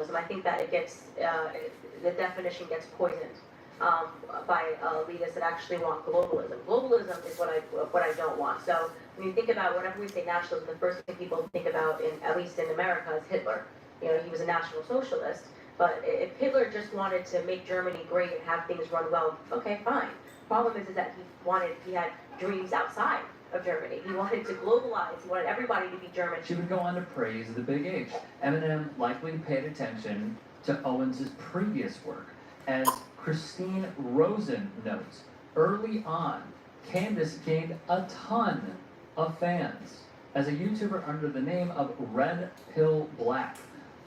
nationalism. I think that it gets, the definition gets poisoned by elitists that actually want globalism. Globalism is what I don't want. So when you think about, whenever we say nationalism, the first thing people think about, at least in America, is Hitler. You know, he was a National Socialist. But if Hitler just wanted to make Germany great and have things run well, okay, fine. Problem is that he had dreams outside of Germany. He wanted to globalize. He wanted everybody to be German. She would go on to praise the Big H. Eminem likely paid attention to Owens' previous work. As Christine Rosen notes, early on, Candace gained a ton of fans as a YouTuber under the name of Red Pill Black,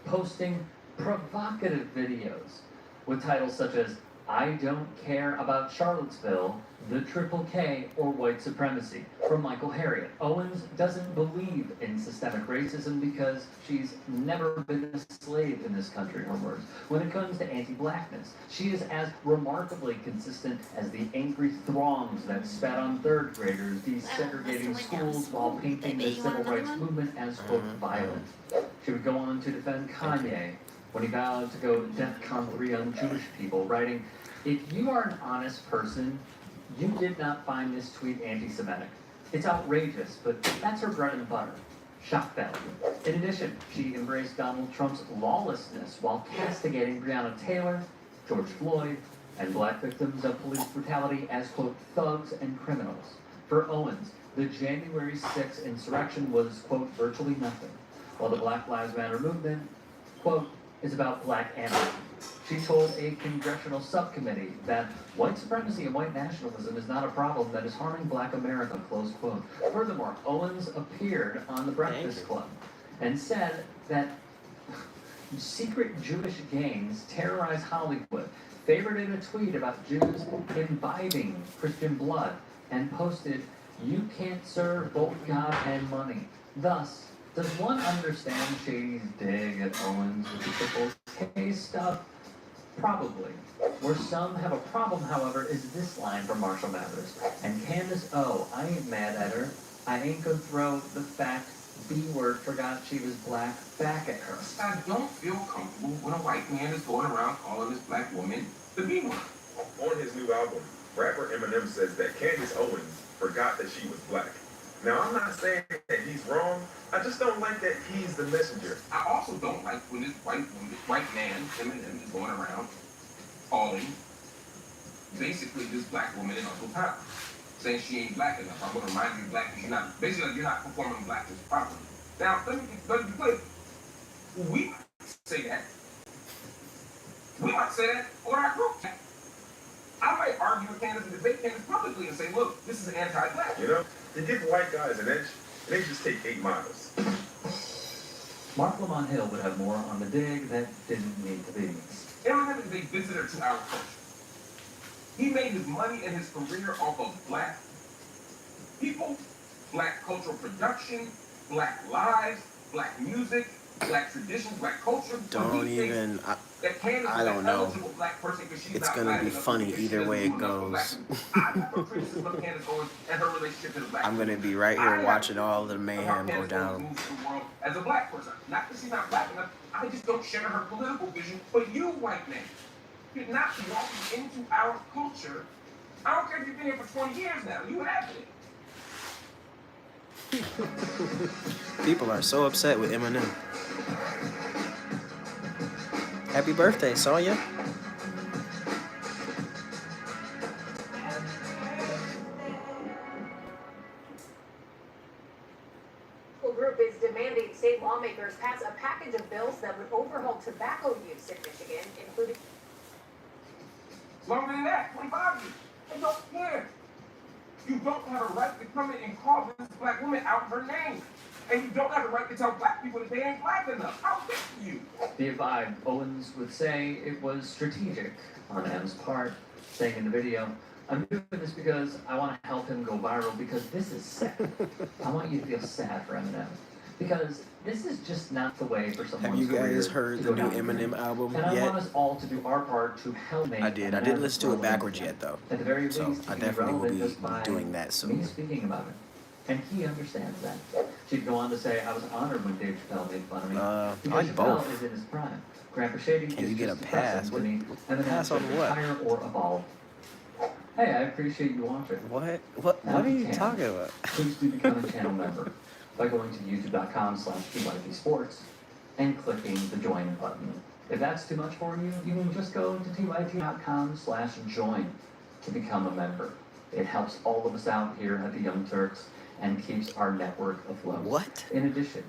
posting provocative videos with titles such as "I Don't Care About Charlottesville," "The Triple K," or "White Supremacy." From Michael Harriot, Owens doesn't believe in systemic racism because she's never been a slave in this country, her words. When it comes to anti-blackness, she is as remarkably consistent as the angry throngs that spat on third graders desegregating schools while painting the civil rights movement as, quote, violent. She would go on to defend Kanye when he vowed to go DEFCON 3 on Jewish people, writing, "If you are an honest person, you did not find this tweet anti-Semitic. It's outrageous, but that's her bread and butter. Shock value." In addition, she embraced Donald Trump's lawlessness while castigating Breonna Taylor, George Floyd, and black victims of police brutality as, quote, thugs and criminals. For Owens, the January 6th insurrection was, quote, virtually nothing, while the Black Lives Matter movement, quote, is about black anarchy. She told a congressional subcommittee that white supremacy and white nationalism is not a problem that is harming black America, close quote. Furthermore, Owens appeared on The Breakfast Club and said that secret Jewish gangs terrorize Hollywood, favorited a tweet about Jews imbibing Christian blood, and posted, "You can't serve both God and money." Thus, does one understand Shady's dig at Owens with the Triple K stuff? Probably. Where some have a problem, however, is this line from Marshall Mathers. "And Candace O, I ain't mad at her. I ain't gonna throw the fact B-word forgot she was black back at her." I don't feel comfortable when a white man is going around calling this black woman the B-word. On his new album, rapper Eminem says that Candace Owens forgot that she was black. Now, I'm not saying that he's wrong. I just don't like that he's the messenger. I also don't like when this white man, Eminem, is going around calling basically this black woman an Uncle Tom, saying she ain't black enough. I'm going to remind you black because you're not, basically like you're not performing blackness properly. Now, let me be clear. We might say that. We might say that on our group chat. I might argue with Candace and debate Candace publicly and say, look, this is anti-black. You know, they give white guys an inch, and they just take 8 miles. Mark Lamont Hill would have more on the dig that didn't need to be. Eminem is a visitor to our culture. He made his money and his career off of black people, black cultural production, black lives, black music, black traditions, black culture. Don't even. I don't know. It's gonna be funny either way it goes. I'm gonna be right here watching all the mayhem go down. As a black person, not that she's not black enough, I just don't share her political vision. But you, white man, did not walk into our culture. I don't care if you've been here for 20 years now. You have it. People are so upset with Eminem. Happy birthday, Sonya. Group is demanding state lawmakers pass a package of bills that would overhaul tobacco use in Michigan, including longer than that, 25 years. I don't care. You don't have a right to come in and call this black woman out her name. And you don't have a right to tell black people that they ain't black enough. How dare you? Via Vibe, Owens would say it was strategic on M's part, saying in the video, "I'm doing this because I want to help him go viral because this is sad. I want you to feel sad for Eminem. Because this is just not the way for someone's Have you guys career heard to the go new down. Eminem album And I yet? want us all to do our part to help make I did. I didn't listen to it backwards yet, though. At the very So least, I to definitely will relevant be just by doing that me soon. speaking about it. And he understands that. She'd go on to say, "I was honored when Dave Chappelle made fun of me. I because like Chappelle both. is in his prime. Grandpa Shady Can is you get just a a pass? to me, and then Pass on to what? retire or evolve. Hey, I appreciate you watching. What Now, are if you can, talking about? please do become a channel member by going to youtube.com/TYT Sports and clicking the join button. If that's too much for you, you can just go to tyt.com/join to become a member. It helps all of us out here at the Young Turks and keeps our network afloat. What? In addition,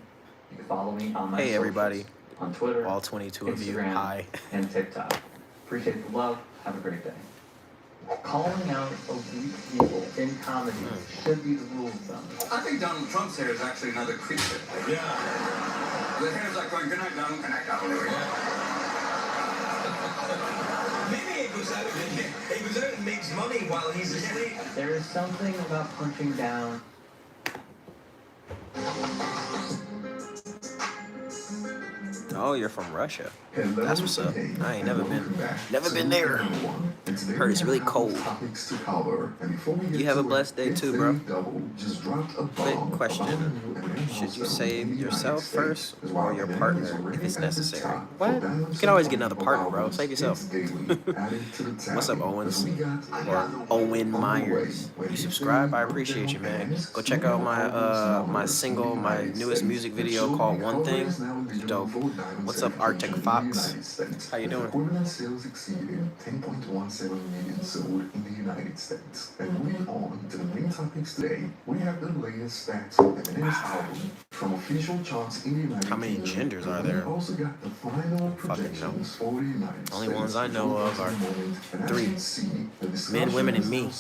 you can follow me on my Hey socials, everybody, on Twitter, all 22 of you. Instagram, Hi. and TikTok. Appreciate the love. Have a great day. Calling out of weak people in comedy should be the rule of thumb. I think Donald Trump's hair is actually another creature. Yeah. The hair's like going, good night, Donald, good night, Donald. Maybe it goes out and makes money while he's asleep. There is something about punching down. Oh, you're from Russia. Hello, That's what's up. hey, I ain't never been Never there. Heard it's really cold. You have a blessed day too, bro. Quick question. Should you save yourself first or your partner if it's necessary? What? You can always get another partner, bro. Save yourself. What's up, Owens? Or Owen Myers. You subscribe? I appreciate you, man. Go check out my newest music video called One Thing. It's dope. What's up, Arctic Fox? How you doing? Equivalent sales exceeding 10.17 million sold in the United States. And moving on to the main topics today, we have the latest stats of Eminem's album from official charts in the United States. How many genders are there? We also got the final projections for the United States. Only ones I know of are three. Men, women, and me.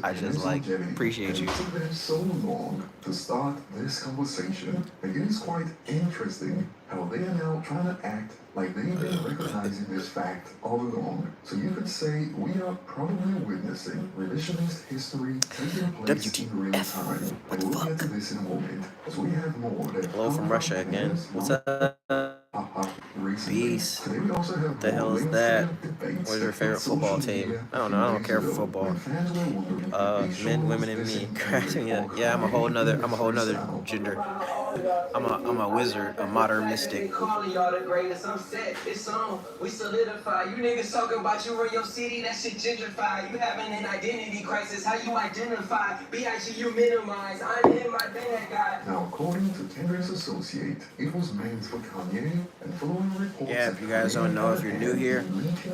I just appreciate you. It took them so long to start this conversation, and it is quite interesting how they are now trying to act like they've been recognizing this fact all along. So you could say we are probably witnessing revisionist history taking place in real time. And we'll get to this in a moment, as we have more that Hello from Russia again. What's up? Peace. What the hell is that? What's your favorite football team? I don't know. I don't care for football. Men, women, and me. Yeah, I'm a whole nother gender. I'm a wizard, a modern mystic. It's on. We solidify. You niggas talking about you run your city, that shit gentrified. You having an identity crisis, how you identify? B.I.G. you minimize. I'm him, I been that guy. Now, according to Kendrick's associate, it was meant for Kanye, and following reports. Yeah, if you guys don't know, if you're new here,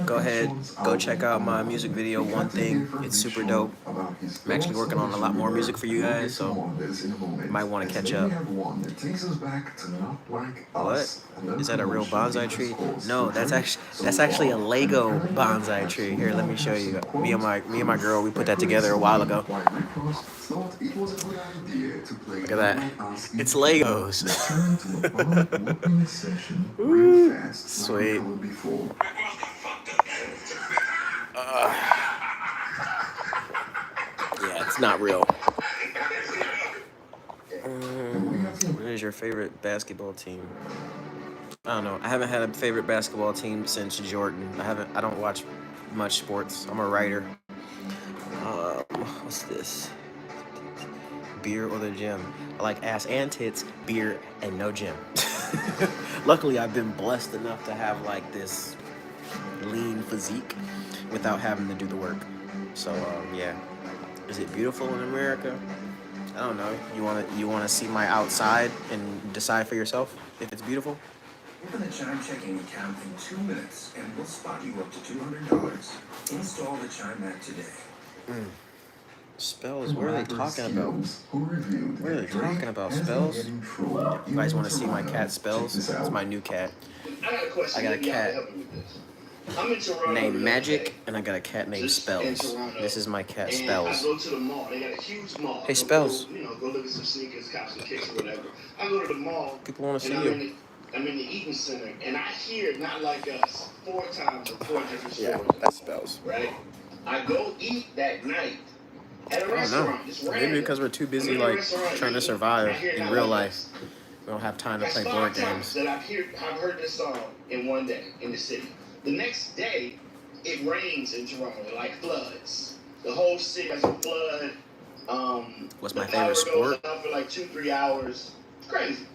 go ahead, go check out my music video, One Thing. It's super dope. I'm actually working on a lot more music for you guys, so you might want to catch up. What? Is that a real bonsai tree? No, that's actually a Lego bonsai tree. Here, let me show you. Me and my girl, we put that together a while ago. Look at that. It's Legos. Ooh, sweet. Yeah, it's not real. What is your favorite basketball team? I don't know. I haven't had a favorite basketball team since Jordan. I don't watch much sports. I'm a writer. What's this? Beer or the gym? I like ass and tits, beer, and no gym. Luckily, I've been blessed enough to have like this lean physique without having to do the work. So yeah. Is it beautiful in America? I don't know. You wanna see my outside and decide for yourself if it's beautiful? Open the Chime checking account in 2 minutes, and we'll spot you up to $200. Install the Chime app today. Spells? What are they talking about? What are they talking about? Spells? You guys want to see my cat Spells? It's my new cat. I got a cat named Magic, and I got a cat named Spells. This is my cat Spells. I go to the mall. They got a huge mall. Hey Spells. Go look at some sneakers, cop some kicks or whatever. I go to the mall. People want to see you. I'm in the eating center, and I hear not like us 4 times or 4 different stores. Yeah, that's Spells. Right? I go eat that night at a restaurant. It's Maybe random. because we're too busy like trying to survive in real life. We don't have time to play board games. That I've heard this song in one day in the city. The next day, it rains in Toronto, like floods. The whole city has a flood. What's my favorite sport? The power goes out for like 2-3 hours. It's crazy.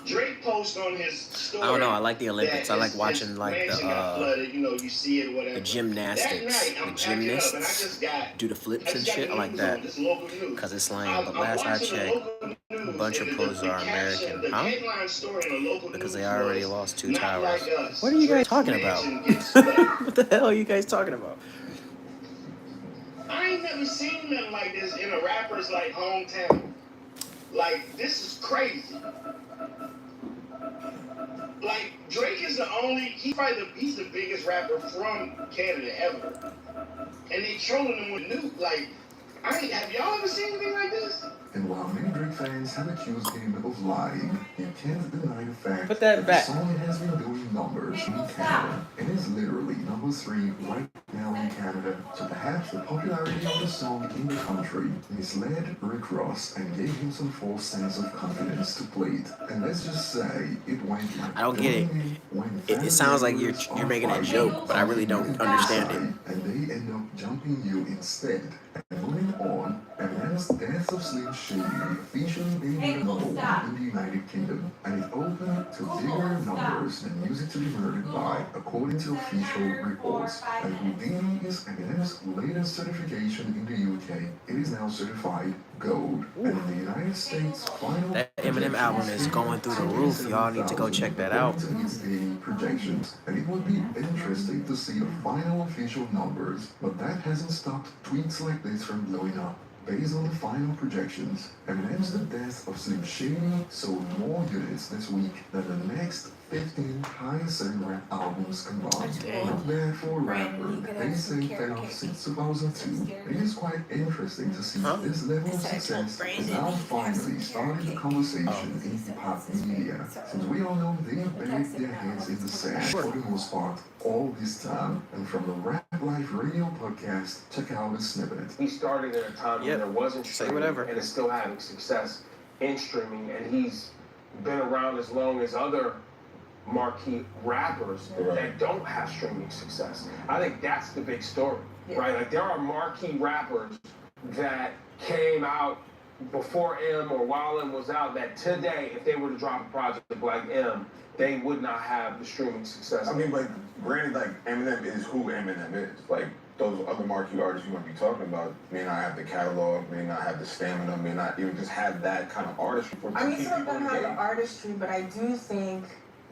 Drake posts on his story. I don't know. I like the Olympics. that I like his watching like mansion got flooded. You know, you see it, whatever. the gymnastics, That night, the I'm packing up, and I gymnasts just got do the flips and shit. I the like news that on, this local news. because it's lame. I'm But last I watching the checked, local news, a bunch of and pros are caption, American, the huh? headline story in the local Because news they already was, lost 2 "Not towers. like us, What are you guys Drake's talking about? mansion gets flooded." What the hell are you guys talking about? I ain't never seen nothing like this in a rapper's like hometown. Like, this is crazy. Like, Drake is the only, he's the biggest rapper from Canada ever. And they trolling him with new, like, have y'all ever seen anything like this? And while many Drake fans have accused him of lying, you can't deny the fact Put that back. the song has been doing numbers in Canada. It is literally number 3 right now in Canada. So perhaps the popularity of the song in the country misled Rick Ross and gave him some false sense of confidence to play it. And let's just say it went like I don't get it. It sounds like you're making a joke, but I really don't understand it. And they end up jumping you instead. And moving on, Eminem's Death of Slim Shady officially debuted number 1 in the United Kingdom, and it opened to bigger numbers than Music to be Murdered by, according to official reports. And Houdini is Eminem's latest certification in the UK. It is now certified gold. And in the United States, final That Eminem album is going through the roof. Y'all need to go check that out. according to its daily projections. And it would be interesting to see the final official numbers, but that hasn't stopped tweets like this from blowing up. Based on the final projections, Eminem's The Death of Slim Shady sold more units this week than the next 15 highest-selling rap albums combined. Not bad for a rapper that they say fell off since 2002. It is quite interesting to see this level of success is now finally starting the conversation in hip-hop media, since we all know they buried their heads in the sand for the most part all this time. And from the Rap Life Radio podcast, check out a snippet. He started at a time when there wasn't Say streaming whatever. and is still having success in streaming, and he's been around as long as other marquee rappers that don't have streaming success. I think that's the big story, right? Like, there are marquee rappers that came out before M or while M was out that today, if they were to drop a project like M, they would not have the streaming success. I mean, like, granted, like, Eminem is who Eminem is. Like, those other marquee artists you might be talking about may not have the catalog, may not have the stamina, may not even just have that kind of artistry. I mean, some of them have the artistry, but I do think,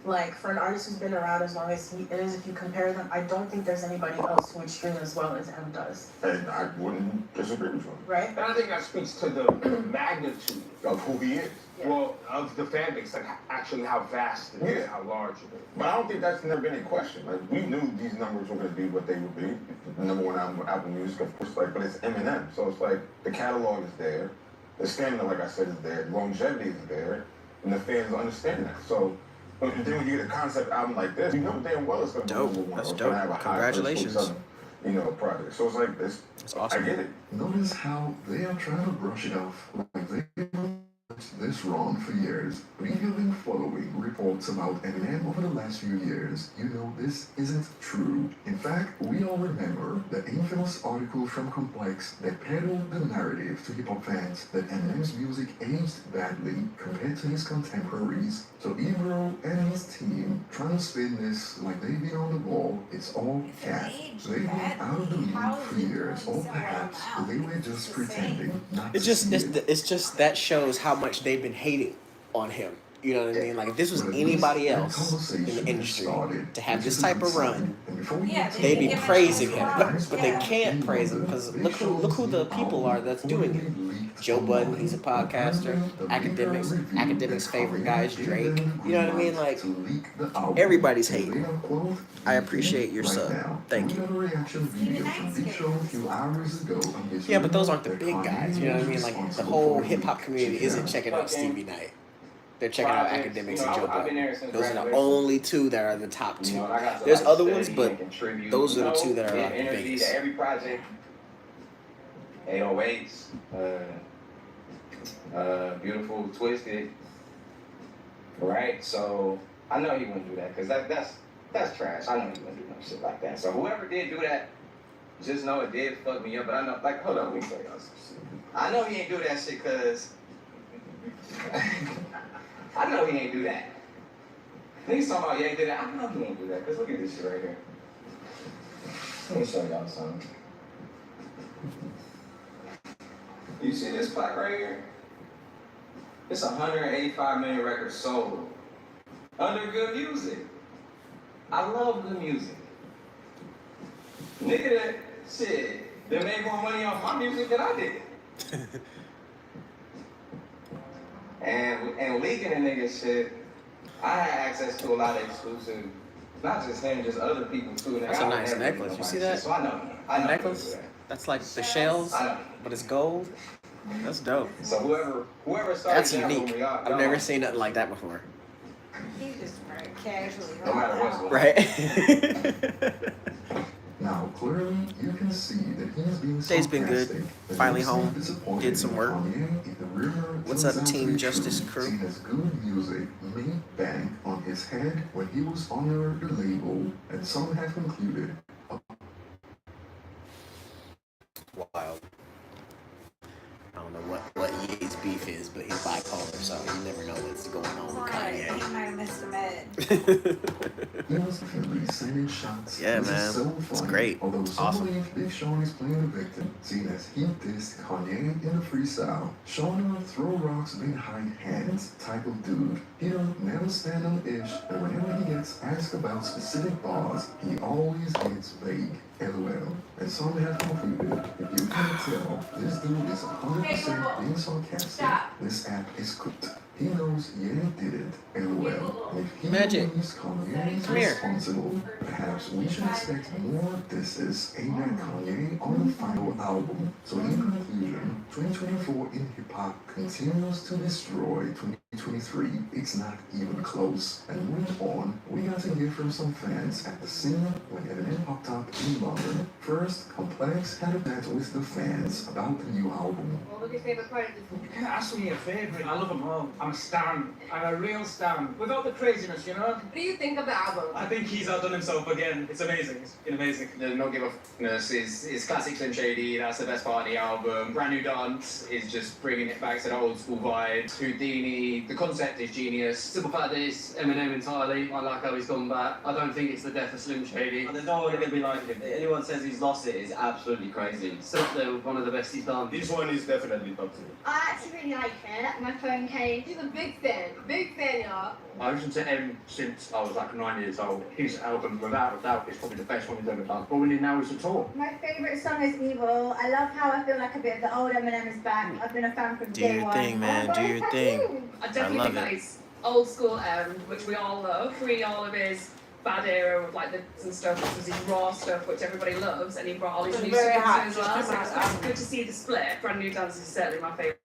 like, for an artist who's been around as long as he is, if you compare them, I don't think there's anybody else who would stream as well as M does. And I wouldn't disagree with you. Right? And I think that speaks to the magnitude of who he is. Yeah. Well, of the fan base, like actually how vast it is, how large it is. But I don't think that's never been a question. Like, we knew these numbers were going to be what they would be. The number 1 album, Apple Music, of course, like, but it's Eminem. So it's like, the catalog is there. The stamina, like I said, is there. The longevity is there. And the fans understand that. So, but then when you get a concept album like this, you know damn well it's going to be number 1. That's It's gonna dope. have a high Congratulations. first, project. So it's like this. That's awesome. I get it. Notice how they are trying to brush it off like they've been this wrong for years. But if you've been following reports about Eminem over the last few years, you know this isn't true. In fact, we all remember the infamous article from Complex that peddled the narrative to hip-hop fans that Eminem's music aged badly compared to his contemporaries. So Ebro and his team trying to spin this like they've been on the ball, it's all cat. They've been out of the league for years, or perhaps they were just pretending not to see it. It's just that shows how much they've been hating on him. You know what I mean? Like, if this was anybody else in the industry to have this type of run, they'd be praising him. But they can't praise him because look who the people are that's doing it. Joe Budden, he's a podcaster. Academics' favorite guy is Drake. You know what I mean? Like, everybody's hating. I appreciate your sub. Thank you. Yeah, but those aren't the big guys. You know what I mean? Like, the whole hip hop community isn't checking out Stevie Knight. They're checking out Academics and Joe Budden. Those are the only 2 that are the top 2. There's other ones, but those are the 2 that are like the biggest. Every project, 808s, Beautiful, Twisted, right? So I know he wouldn't do that because that's trash. I know he wouldn't do no shit like that. So whoever did do that, just know it did fuck me up. But I know, like, hold on, let me tell y'all some shit. I know he ain't do that shit because I know he ain't do that. Niggas talking about, yeah, he did that. I know he ain't do that, because look at this shit right here. Let me show y'all something. You see this plaque right here? It's 185 million records sold. Under good music. I love good music. Nigga, that shit, they made more money off my music than I did. and leaking a nigga shit, I had access to a lot of exclusive, not just him, just other people too. That's a nice necklace. You see that? So I know necklace? That's like the shells, but it's gold. That's dope. So whoever started That's that unique. room, y'all I've never seen nothing like that before. He's just wearing casually. No matter what's going on. Right? Now, clearly, you can see that he's being Day's been good. sarcastic, but Finally he's home. disappointed Did some work. Kanye, if the rumor What's turns up, out to Team be Justice true, crew? Seen as good music made bank on his head when he was under the label, and some have concluded. Wild. I don't know what Ye's beef is, but he's bipolar, so you never know what's going on with Kanye. He was definitely sending shots. Yeah, This is man. so It's funny. great. Although some Awesome. believe Big Sean is playing the victim, seeing as he dissed Kanye in the freestyle. Sean throw rocks, then hide hands type of dude. He don't never stand on ish, and whenever he gets asked about specific bars, he always gets vague. LOL. And some have concluded, if you can't tell, this dude is 100% being sarcastic. This app is cooked. He knows Ye did it, LOL. And if he Magic. believes Kanye is Come here. responsible, perhaps we should expect more disses aimed at Kanye on the final album. So in conclusion, 2024 in hip-hop continues to destroy 2023. It's not even close. And moving on, we got to hear from some fans at the scene when Eminem popped up in London. First, Complex had a bet with the fans about the new album. What was your favorite part of this? You can't ask me a favourite. I love them all. I'm a stan. I'm a real stan. Without the craziness, you know? What do you think of the album? I think he's outdone himself again. It's amazing. It's been amazing. The Not Give a F***ness is classic Slim Shady. That's the best part of the album. Brand New Dance is just bringing it back to the old school vibes. Houdini, the concept is genius. Simple fact is Eminem entirely. I like how he's gone back. I don't think it's the death of Slim Shady. There's no one going to be like him. If anyone says he's lost it, is absolutely crazy. Still up there with one of the best he's done. This one is definitely top 2. I actually really like it. My phone case. He's a big fan. Big fan, y'all. I listened to M since I was like 9 years old. His album, without a doubt, is probably the best one he's ever done. All we need now is a tour. My favourite song is Evil. I love how I feel like a bit of the old Eminem is back. I've been a fan from Do day your one. thing, man. Do your thing. I definitely love think that it. it's old school which we all love, pre all of his bad era with like the and stuff, this was his raw stuff which everybody loves, and he brought all his new Very stuff hot. as well. So it's good to see the split. Brand New Dance is certainly my favourite.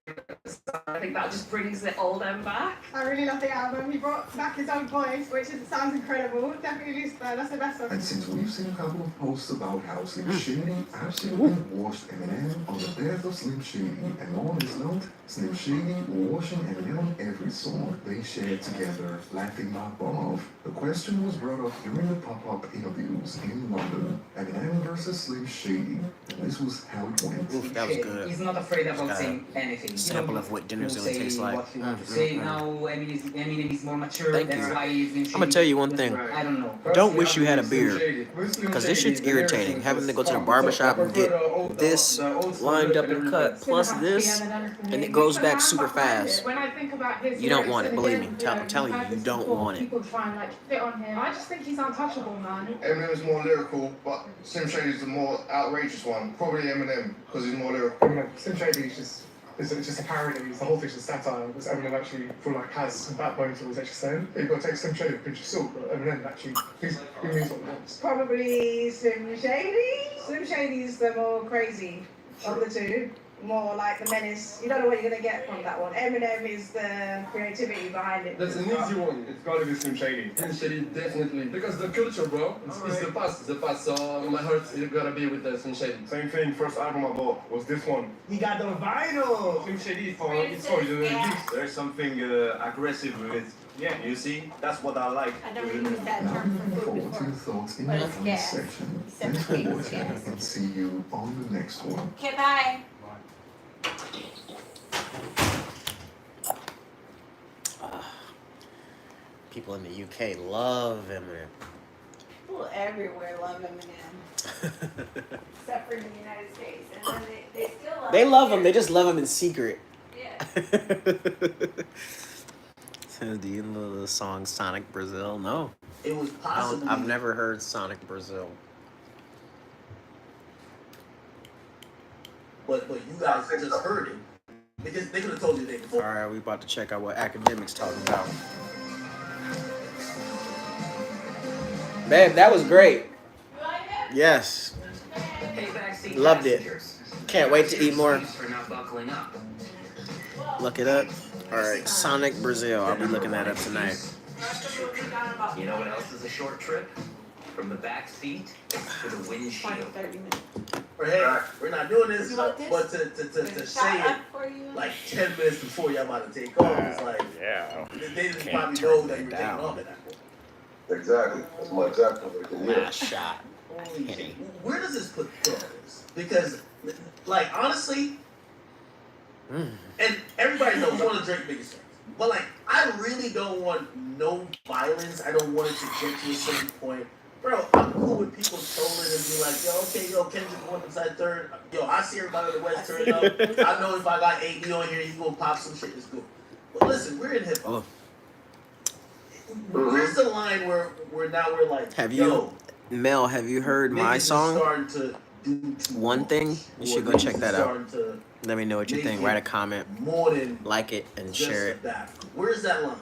I think that just brings the old M back. I really love the album. He brought back his own voice, which sounds incredible. Definitely that's the best song. And since we've seen a couple of posts about how Slim Shady absolutely washed Eminem on the death of Slim Shady, and on this note, Slim Shady washing Eminem on every song they shared together, laughing my bum off. The question was brought up during the pop-up interviews in London, Eminem versus Slim Shady, and this was how it went. Oof, that was good. He's not afraid about Got saying anything. Sample of what dinner's gonna taste like. Say now Eminem is more mature. Thank That's you. why he's been I'm gonna tell you one thing. I don't know. Don't wish you had a beard, because this shit's irritating. Having to go to the barbershop and get this lined up and cut, plus this, and it goes back super fast. When I think about his You don't want it, lyrics, believe me. and I'm telling you, you don't want it. People try and like fit on him. I just think he's untouchable, man. Eminem's more lyrical, but Slim Shady's the more outrageous one. Probably Eminem, because he's more lyrical. Slim Shady is just. It's just a parody. The whole thing's just satire. Because Eminem actually feel like has some backbone to what he's actually saying. You've got to take Slim Shady with a pinch of salt, but Eminem actually he means what he wants. Probably Slim Shady. Slim Shady is the more crazy of the two. More like the menace. You don't know what you're gonna get from that one. Eminem is the creativity behind it. That's an easy one. It's gotta be Slim Shady. Slim Shady, definitely. Because the culture, bro. It's the past. It's the past. So my heart is gotta be with the Slim Shady. Same thing, first album I bought was this one. He got the vinyl. Slim Shady it's for the youth. There's something aggressive with it. Yeah, you see? That's what I like. I don't really use that Now term moving for food forward to before. your thoughts in But the it's comment gas. section. Except Thanks for for me, it's watching, gas. and see you on the next one. Okay, bye. People in the UK love Eminem. People everywhere love Eminem, except for in the United States, and then they still love. They love him. They just love him in secret. Yeah. Do you know the song Sonic Brazil? No. It was possibly. I've never heard Sonic Brazil. But you guys just heard it. Because they could have told you the day before. All right, we about to check out what Academics talking about. Babe, that was great. You like it? Yes. Loved it. Can't wait to eat more. Look it up. All right, Sonic Brazil. I'll be looking that up tonight. You know what else is a short trip? From the back seat to the windshield. 30 minutes. Or hey, we're not doing this, You want this? but to say it like 10 minutes before y'all about to take off, it's like, yeah, they just probably know that you're taking off at that point. Exactly. That's my exact number. Nice shot. Holy shit. Where does this put this? Because, like, honestly, and everybody knows one of Drake's biggest fans, but like, I really don't want no violence. I don't want it to get to a certain point. Bro, I'm cool with people trolling and be like, yo, okay, yo, Kendrick won inside third. Yo, I see everybody on the West turn up. I know if I got AD on here, he's gonna pop some shit. It's good. But listen, we're in hip hop. Where's the line where now we're like, have you, Mel? Have you heard my song? One Thing. You should go check that out. Let me know what you think. Write a comment, like it, and share it. Where's that line?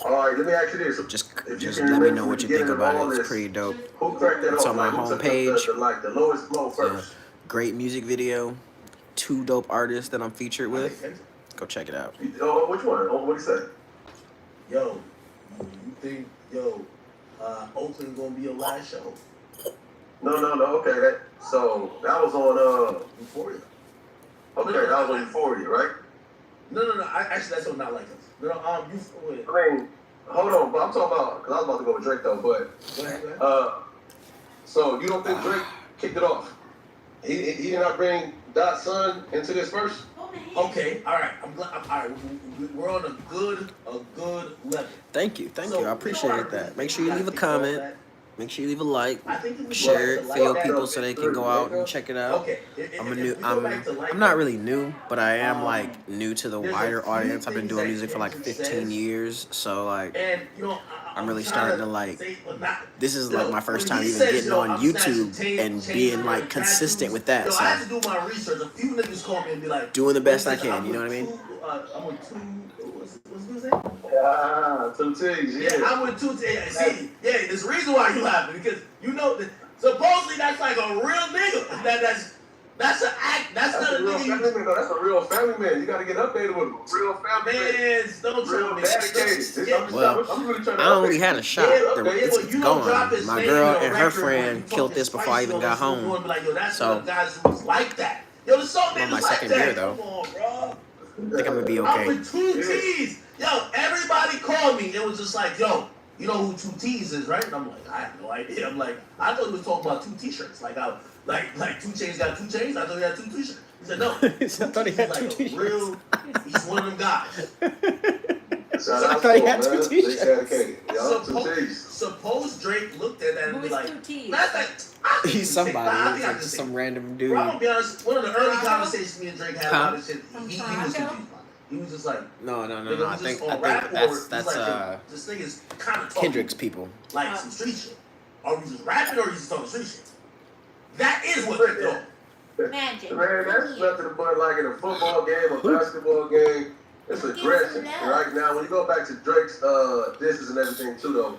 All right, let me ask you this. Just let me know what you think about it. It's pretty dope. It's on my homepage. The lowest flow first. Great music video. 2 dope artists that I'm featured with. Go check it out. Oh, which one? Oh, what do you say? Yo, you think, Oakland gonna be your last show? No. Okay, so that was on Euphoria. Okay, that was on Euphoria, right? No. Actually, that's on Not Like Us. No, Euphoria. I mean, hold on, but I'm talking about because I was about to go with Drake though, but go ahead. So you don't think Drake kicked it off? He did not bring Dot's son into this verse? Okay, all right. I'm glad. All right, we're on a good level. Thank you. I appreciate that. Make sure you leave a comment. Make sure you leave a like, share it for your people so they can go out and check it out. I'm not really new, but I am like new to the wider audience. I've been doing music for like 15 years, so like I'm really starting to like. This is like my first time even getting on YouTube and being like consistent with that. So I had to do my research. A few niggas call me and be like, doing the best I can. You know what I mean? I'm with what's his name? Yeah, 2 T's. Yeah, I'm with 2 T's. See, there's a reason why you laughing because you know that supposedly that's like a real nigga. That's an act. That's not a real nigga. Family man. No, that's a real family man. You gotta get updated with him. Real family man. Don't real dedicated. Well, I only had a shot. It's gone. My girl and her friend killed this before I even got home. So I'm on my second beer though. I think I'm gonna be okay. I'm with 2 T's. Yo, everybody called me. It was just like, yo, you know who 2 T's is, right? And I'm like, I have no idea. I'm like, I thought he was talking about 2 T-shirts. Like 2 Chainz got 2 chains. I thought he had 2 T-shirts. He said no. I thought he had 2 T-shirts. He's one of them guys. I thought he had 2 T-shirts. Suppose Drake looked at that and be like, 2 T's? He's somebody. He's like just some random dude. Bro, I'm gonna be honest. One of the early conversations me and Drake had about this shit, he was confused. He was just like, no. I think that's this thing is kind of Kendrick's people. Like some street shit. Are we just rapping or are you just talking street shit? That is what they're doing. Magic. Man, that's nothing but like in a football game, a basketball game. It's aggression. Right now, when you go back to Drake's disses and everything too, though,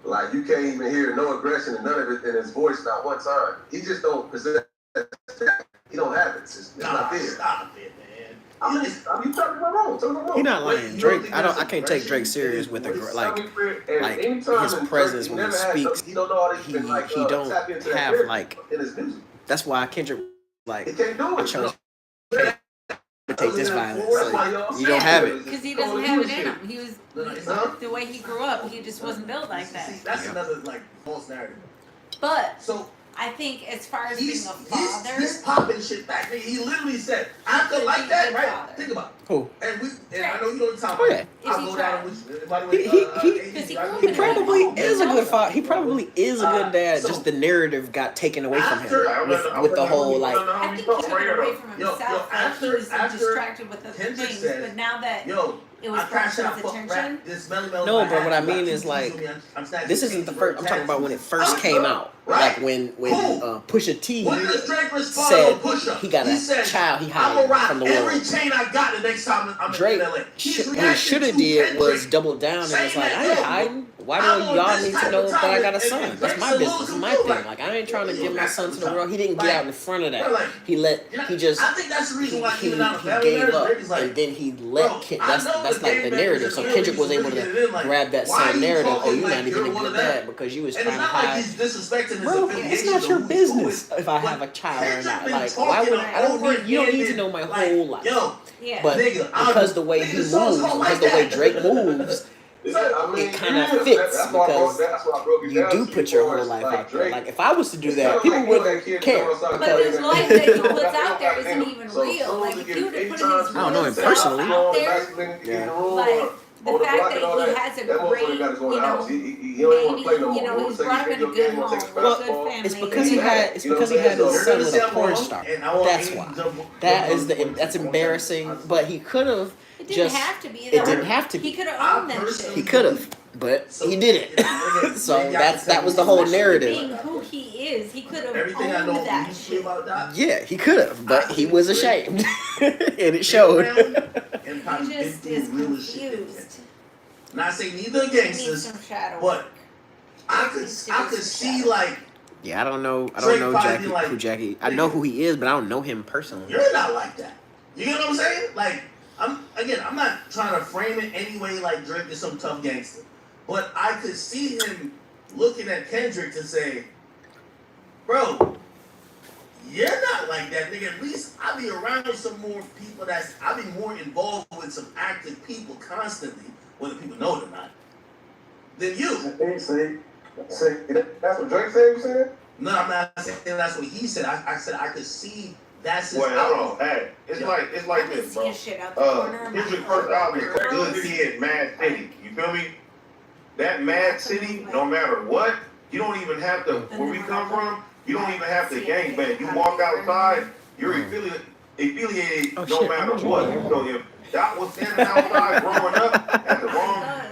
like you can't even hear no aggression and none of it in his voice not one time. He just don't possess that. He don't have it. It's not there. Stop it, man. I mean, you talking about wrong. He not lying. Drake, I can't take Drake serious with like his presence when he speaks. He don't have like. That's why Kendrick like I chose to take this violence. Like, you don't have it. Because he doesn't have it in him. He was the way he grew up. He just wasn't built like that. That's another like false narrative. But so I think as far as He's being a father, he's popping shit back. Nigga, he literally said, "After like that, right? father. Think about it." Who? And I know you know the time. Oh, yeah. I'll Is he go down trying? with. By the way, He probably is a good father. He probably is a good dad. Just the narrative got taken away from him with the whole like. I think he took it away from himself. Like he was distracted with other Kendrick things, said, but now that Yo, it was brought to his attention. No, but what I mean is like, this isn't the first. I'm talking about when it first came out. Like when Pusha T said he got a child he hired from the every world. chain I got the next time I'm Drake, in LA. what he should have did was double down and was like, I ain't hiding. Why do y'all need to know that I got a son? That's my business. It's my thing. Like I ain't trying to give my son to the world. He didn't get out in front of that. He just I think that's the reason why he gave up and then he let that's like the narrative. So Kendrick was able to grab that same narrative. Oh, you're not even a good dad because you was trying to hide. Bro, it's not your business if I have a child or not. Like why would I don't need you don't need to know my whole life. But because the way he moves, because the way Drake moves, it kind of fits because you do put your whole life out there. Like if I was to do that, people wouldn't care. But his life that he puts out there isn't even real. Like if you would have put his I don't know him real self personally. out there, like the fact that he has a great, he's brought him in a good home, with a good family. It's because he had his son with a porn star. That's why. That's embarrassing. But he could have. It didn't have to be. It didn't have to be. He could have owned that shit. He could have, but he didn't. So that was the whole narrative. Being who he is, he could have owned that shit. Yeah, he could have, but he was ashamed, and it showed. He just is confused. Not saying neither gangsters, but I could see like. Yeah, I don't know Jackie. I know who he is, but I don't know him personally. You're not like that. You get what I'm saying? Like. I'm not trying to frame it anyway like Drake is some tough gangster. But I could see him looking at Kendrick to say, bro, you're not like that, nigga. At least I be around some more people I be more involved with some active people constantly, whether people know it or not, than you. See, that's what Drake said, you said? No, I'm not saying that's what he said. I said I could see that's his hold on. Hey, it's like this, bro. Kendrick's first album is Good Kid, Mad City. You feel me? That Mad City, no matter what, you don't even have to, where we come from, you don't even have to gangbang. You walk outside, you're affiliated no matter what. So if that was standing outside growing up at the wrong time,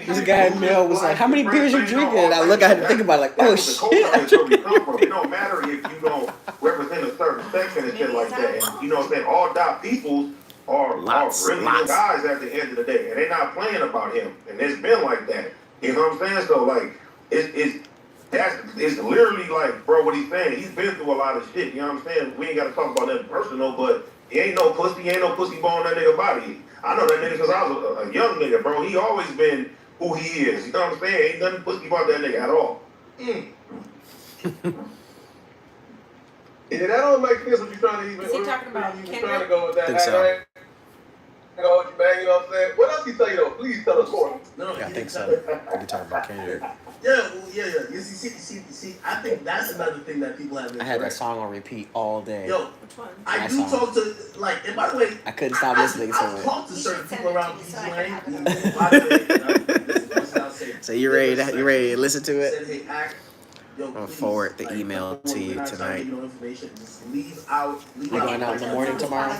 This guy in Mel was like, how many beers you drinking? And I look at him and think about it like, oh shit. It don't matter if you don't represent a certain section and shit like that. And you know what I'm saying? All dot peoples are really good guys at the end of the day. And they're not playing about him. And it's been like that. You know what I'm saying? So like it's literally like, bro, what he's saying. He's been through a lot of shit. You know what I'm saying? We ain't gotta talk about nothing personal, but he ain't no pussy bone in that nigga body. I know that nigga because I was a young nigga, bro. He always been who he is. You know what I'm saying? Ain't nothing pussy about that nigga at all. Yeah, that don't make sense what you trying to even. Is he talking about you trying to go with that? Think so. Right? You know what I'm saying? What else he say though? Please tell us more. No, I think so. You're talking about Kendrick. Yeah. You see, I think that's another thing that people have. I had that song on repeat all day. Yo, I do talk to and by the way, I couldn't stop listening to I've it. talked to certain people around PG Lane. So you ready to listen to it? Said, hey, act. Yo, I'm gonna forward the email to you tonight. We're going out in the morning tomorrow?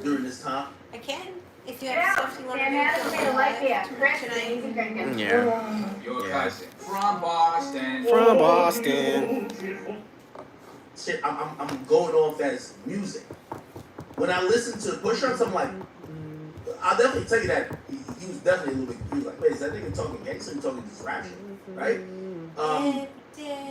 During this time. I can. If you have stuff you want to do. Yeah. From Boston. From Boston. Shit, I'm going off as music. When I listen to Push Ups, I'm like, I'll definitely tell you that he was definitely a little bit confused. Like, wait, is that nigga talking gangster or talking just rap shit, right?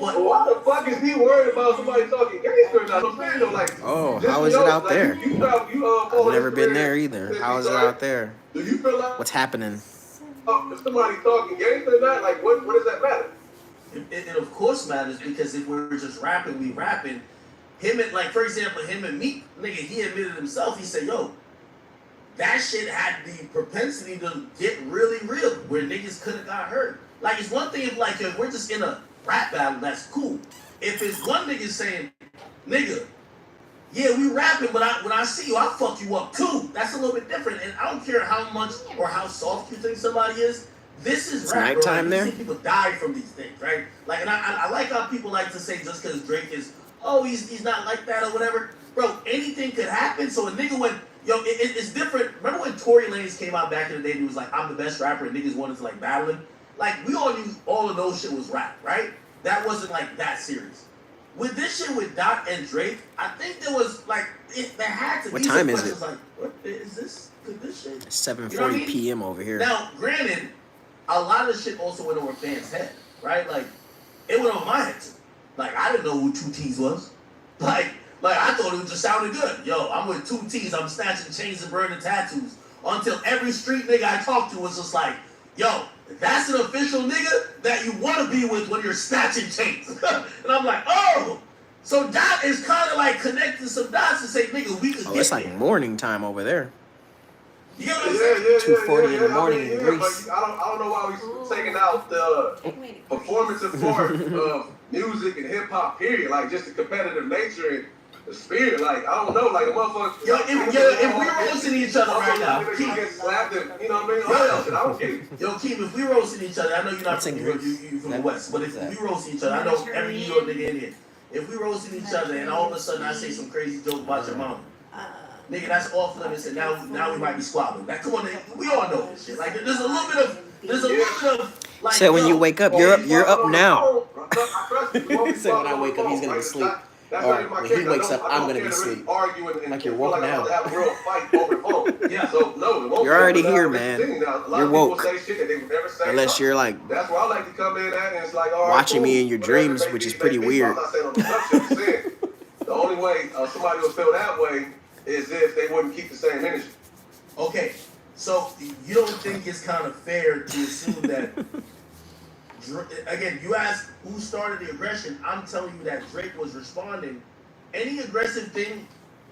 But why the fuck is he worried about somebody talking gangster now? I'm saying though, like, oh, how is it out there? I've never been there either. How is it out there? Do you feel like what's happening? If somebody's talking gangster or not, like, what does that matter? It of course matters because if we're just rapping, we rapping. Him and for example, him and Meek, nigga, he admitted himself. He said, "Yo, that shit had the propensity to get really real, where niggas could have got hurt." Like it's one thing if we're just in a rap battle, that's cool. If it's one nigga saying, nigga, yeah, we rapping, but when I see you, I'll fuck you up too. That's a little bit different. And I don't care how much or how soft you think somebody is. This is It's rap, bro. nighttime Like, there? you see people die from these things, right? Like, and I like how people like to say just because Drake is, oh, he's not like that or whatever. Bro, anything could happen. So a nigga went, yo, it's different. Remember when Tory Lanez came out back in the day and he was like, I'm the best rapper, and niggas wanted to like battle him? Like, we all knew all of those shit was rap, right? That wasn't like that serious. With this shit with Doc and Drake, I think there was like, there had to What be some time is questions it? like, what is this? Could this shit? It's 7:40 You know what I mean? p.m. over here. Now, granted, a lot of shit also went over fans' head, right? Like, it went over my head too. Like, I didn't know who 2 T's was. Like I thought it just sounded good. Yo, I'm with 2 T's, I'm snatching chains and burning tattoos. Until every street nigga I talked to was just like, yo, that's an official nigga that you want to be with when you're snatching chains. And I'm like, oh! So Dot is kind of like connecting some dots to say, nigga, we could Oh, get it's like there. morning time over there. You know what I'm saying? 2:40 in the morning in Greece. But I don't know why we taking out the performative part of music and hip hop. Period. Like just the competitive nature and the spirit. Like I don't know. Like a motherfucker. If we roasting each other right now, Keep get slapped. And, you know what I mean? All that shit. I don't get it. Yo, Keith, if we roasting each other, I know you're not from New York, you from the West, but if we roasting each other, I know every New York nigga in here. If we roasting each other and all of a sudden I say some crazy joke about your mama, nigga, that's off limits, and now we might be squabbling. Like, come on, nigga, we all know this shit. Like, there's a little bit of, like. So when you wake up, you're up now. So when I wake up, he's gonna be asleep. Or when he wakes up, I'm gonna be asleep. Like you're woken out. Yeah. So no, it won't You're already here, man. You're You're woke. Unless you're like that's where I like to come in at, and it's like all right, watching me cool. in your Whatever dreams, they which be, is pretty they be. weird. I'm not saying on the production, I'm saying the only way somebody will feel that way is if they wouldn't keep the same energy. Okay, so you don't think it's kind of fair to assume that, again, you asked who started the aggression. I'm telling you that Drake was responding. Any aggressive thing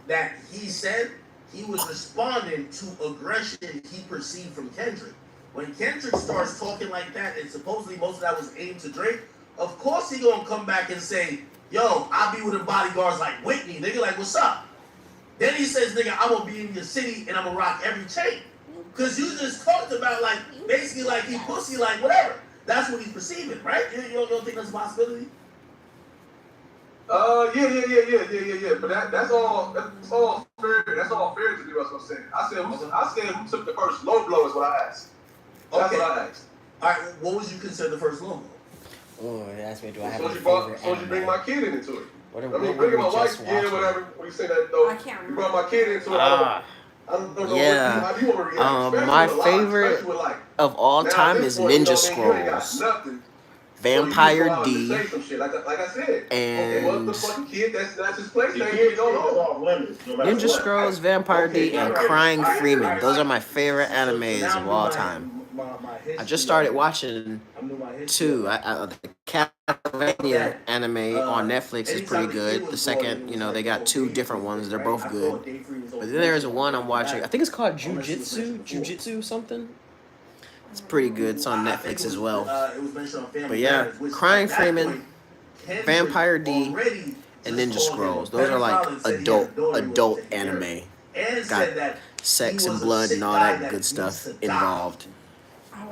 that he said, he was responding to aggression he perceived from Kendrick. When Kendrick starts talking like that, and supposedly most of that was aimed to Drake, of course he gonna come back and say, yo, I'll be with the bodyguards like Whitney. Nigga, like, what's up? Then he says, nigga, I'm gonna be in your city and I'm gonna rock every chain. Cause you just talked about like, basically like he pussy, like whatever. That's what he's perceiving, right? You don't think that's a possibility? Yeah. But that's all fair. That's all fair to do. That's what I'm saying. I said who took the first low blow is what I asked. That's what I asked. All right, what would you consider the first low blow? Oh, that's me. Do I have So a you favorite bring anime? my kid into it. What I would mean, we bringing my wife, just yeah, watch? whatever. When you say that though, you brought my kid into it. I don't know Yeah. how you want to react. My Especially with a lot, favorite especially with, like, of all now at time this is point, you know Ninja what I mean? You ain't got Scrolls, nothing. Vampire So you D, go out and say some shit. Like I said, okay, what's and the fucking kid? That's his PlayStation. You don't know. Ninja Scrolls, Vampire D, and Crying Freeman. Those are my favorite animes of all time. I just started watching two. The Castlevania anime on Netflix is pretty good. The second, they got two different ones. They're both good. But then there's one I'm watching. I think it's called Jujutsu something. It's pretty good. It's on Netflix as well. But yeah, Crying Freeman, Vampire D, and Ninja Scrolls. Those are like adult anime. Got sex and blood and all that good stuff involved.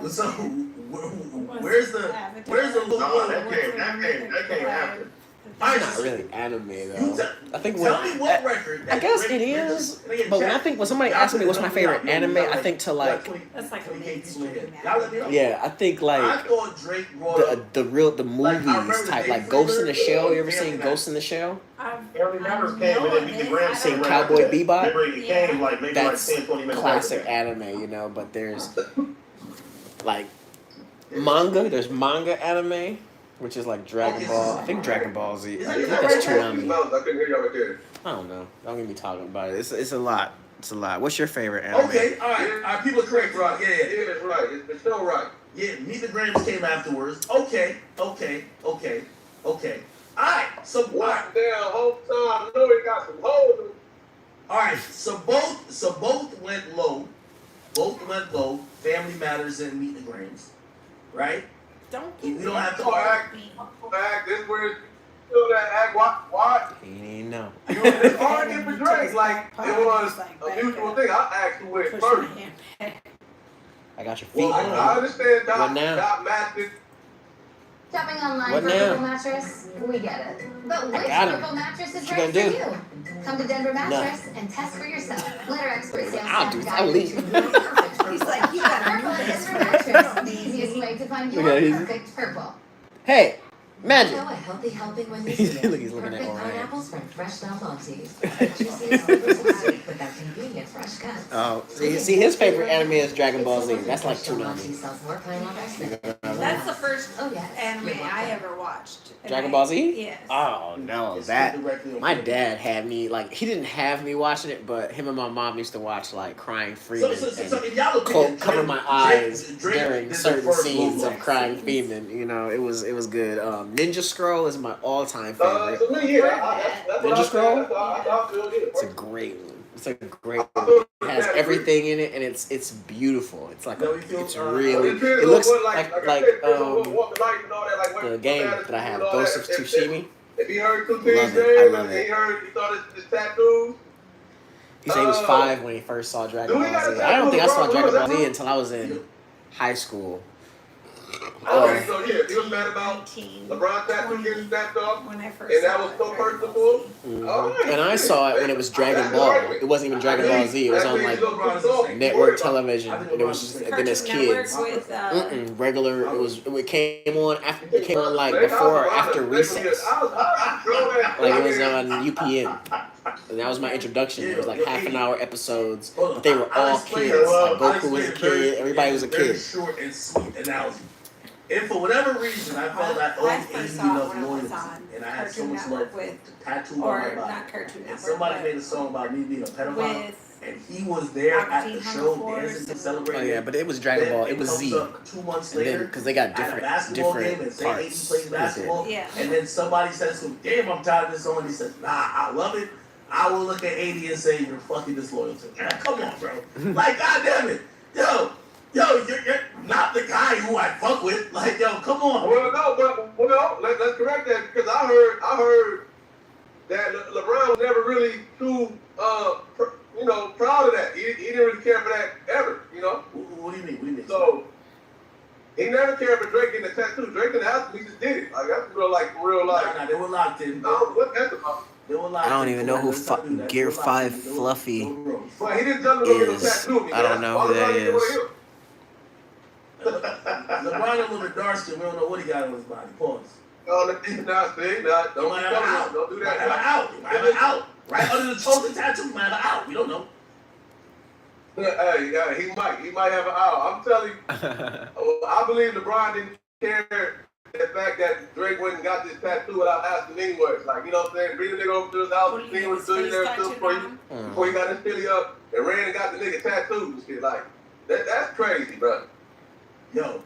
So where's the No, that came after. It's not really anime though. I think Tell me what record. I guess it is, but when somebody asks me what's my favorite anime, I think to like, That's like a yeah, I think I like thought Drake brought the movies type, like Ghost in the Shell. You ever seen Ghost in the Shell? Early numbers came and then beat the Rams. Seen Cowboy Bebop? Remember it came like maybe That's like 10, 20 minutes classic later. anime, but there's like manga. There's manga anime, which is like Dragon Ball. I think Dragon Ball Z. I think that's Toonami. I couldn't hear y'all right there. I don't know. Don't get me talking about it. It's a lot. It's a lot. What's your favorite anime? Okay, all right. People are correct, right? Yeah. It's right. It's still right. Yeah, Meet the Grams came afterwards. Okay. All right, so Locked down whole time. I know he got some holes. all right, so both went low. Both went low. Family Matters and Meet the Grams, right? Don't We don't have to Oh, argue. act. This where you feel that act. Why? He didn't know. It's hard to get for Drake. Like, it was a mutual thing. I asked who went first. I got your feet. I understand What now? Doc Master. Shopping online What for now? a purple mattress? We get it. But which got him. purple mattress is What you right gonna for you? Come to Denver Mattress and test for yourself. Let our experts sales I'll staff do. guide I'll you leave. to your perfect He's like, you got purple a Denver Mattress. The easiest way to find Look your at it. perfect purple. Hey, Magic. So a healthy helping when you Look, see it. he's looking at Perfect Orion. pineapples from fresh style Maltese. Juiciest flavors of sweet with that convenient fresh cuts. Oh, see, his favorite anime is Dragon Ball Z. That's like Maltese Toonami. sells more pineapples than That's the first oh yes. anime I ever watched. And Dragon I- Ball Z? Yes. Oh no, that my dad had me like he didn't have me watching it, but him and my mom used to watch like Crying Freeman So and if y'all opinion, cover my eyes Drake during did the certain first scenes movie. of Crying Freeman. You know, it was good. Ninja Scroll is my all-time favorite. To me, yeah, that's what Ninja I Scroll? said. That's how I feel. Yeah. It's a great one. It's a great one. It has everything in it, and it's beautiful. It's like it's really. It looks like the game that I have, Ghost of Tsushima. If he heard two Love things it. I love and it. he thought his tattoos. He said he was 5 when he first saw Dragon Do we Ball got Z. a I don't think I saw tattoo? Dragon Ball Bro, Z until I was in high school. Okay, so yeah, he was mad about LeBron tattoo getting snapped off, when I first and that was so personal. Alright. And I saw it when it was Dragon Ball. It wasn't even Dragon Ball Z. It was on like network television, and it was just then as kids. With, Regular. It came on after. It came on like before or after recess. Like it was on UPN. And that was my introduction. It was like half an hour episodes, but they were all kids. Like Goku was a kid. Everybody was a Very kid. short and sweet analogy. And for whatever reason, I felt I owed AZ enough loyalty, and I had so much love for the tattoo on my or body. not Cartoon And Network, somebody but made a song about me being a pedophile, with and he was there at the show Force dancing to and- celebrate. Oh yeah, but it was Dragon Ball. It was comes Z. up 2 months And then later, because they got at a different basketball game and different say AZ parts. plays with it. basketball, Yeah. and then somebody says to him, "Damn, I'm tired of this song." And he says, "Nah, I love it. I will look at 80 and say you're fucking disloyal to me." Come on, bro. Like, goddamn it, yo, you're not the guy who I fuck with. Like, yo, come on. Well, no, let's correct that because I heard that LeBron was never really too, proud of that. He didn't really care for that ever, you know. What do you mean? So he never cared for Drake getting a tattoo. Drake didn't have to. He just did it. Like that's real life. Nah, they were locked in. No, what that's about. I don't even know who Gear 5 Fluffy Well, he didn't tell me to get no is. tattoo. I don't know who that is. LeBron a little bit dark skin. We don't know what he got on his body. Pause. No, don't be telling me. Don't do Might have an out. He might have an out. Right under the chosen tattoo, he might have an out. We don't know. Hey, yeah, he might have an out. I'm telling you, I believe LeBron didn't care the fact that Drake went and got this tattoo without asking anyways. Like, you know what I'm saying? Bring the nigga over to his house, see him with the billionaire stuff for you before he got his Philly up and ran and got the nigga tattooed and shit. Like, that's crazy, bro. Yo,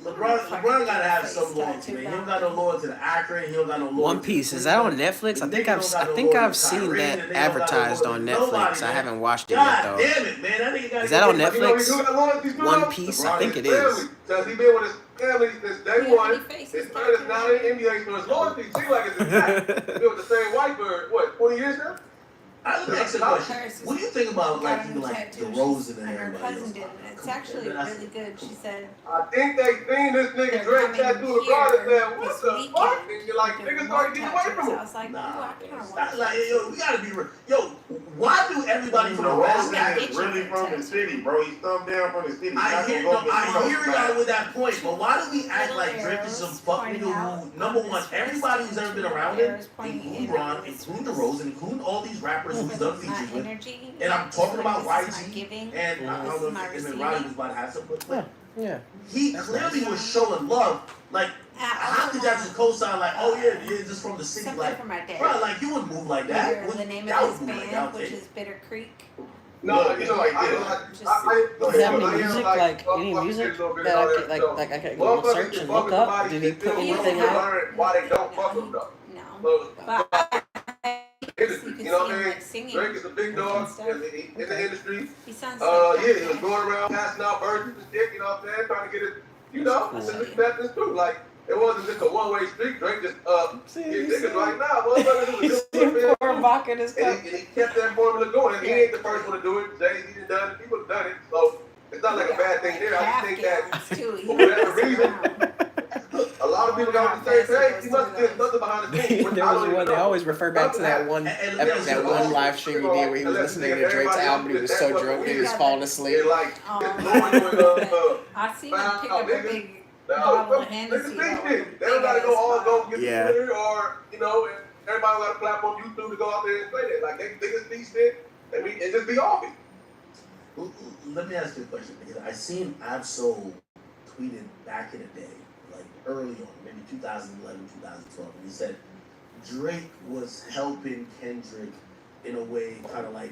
LeBron gotta have some loyalty, man. He don't got no loyalty to the actor. He don't got no loyalty. One Piece, is that on Netflix? I think I've seen that advertised on Netflix. I haven't watched it yet though. Damn it, man. That nigga Is that on You know, he do Netflix? got loyalty to One him. Piece, I think it His is. family. Because he been with his family since day one. His son is now in the NBA, so his loyalty seems like it's intact. Been with the same wife for, what, 20 years now? I look at the question. What do you think about like even like the Rosen and and her everybody cousin else? did it. It's actually really good. She said I think they seen this nigga Drake tattoo LeBron and said, what the fuck? And you're like, niggas started getting away from him. I was like, Nah, like, yo, we gotta be real. Yo, why do everybody from the Rosen is really from the city, bro. He's thumbed down from the city. I hear y'all with that point, but why do we act like Drake is some fuck nigga who, number one, everybody who's ever been around him, including Ron, including DeRozan, including all these rappers who's done features with, and I'm talking about YG, and I don't know if Roddy was about to have some, but Yeah. he clearly was showing love. Like, how could that just co-sign like, oh yeah, you're just from the city? something Like, for my dad. bro, like you wouldn't move like that. The name That of would his move like band, that. which is Bitter Creek. No, you know, like Do you have any music, like any music that I could like I could go search and look up? Did he put anything out? Why they don't fuck him though? No. But You know what I mean? Drake is a big dog in the industry. He sounds Yeah, he was going around passing out verses and shit, you know what I'm saying? Trying to get it, you know, it's an acceptance too. Like, It wasn't just a one-way street. Drake just get niggas right now. Motherfuckers Pour vodka in his cup. and he kept that formula going. And he ain't the first one to do it. Jay-Z done it. People have done it. So it's not like a bad thing there. I just think that for whatever reason, a lot of people got on the same page. He must have did something behind the scenes. There was one. They always refer back to that one live stream he did where he was listening to Drake's album. He was so drunk he was falling asleep. I see him pick up a big bottle of Hennessy. Everybody go all go get Twitter or everybody got a platform YouTube to go out there and say that. Like they just be shit and just be off it. Let me ask you a question because I seen Absol tweeted back in the day, like early on, maybe 2011, 2012, and he said Drake was helping Kendrick in a way, kind of like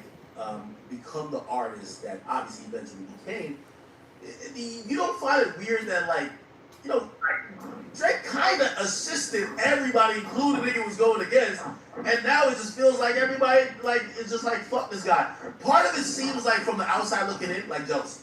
become the artist that obviously eventually became. You don't find it weird that Drake kind of assisted everybody, including the nigga was going against, and now it just feels like everybody it's just like fuck this guy. Part of it seems like from the outside looking in, like jealousy.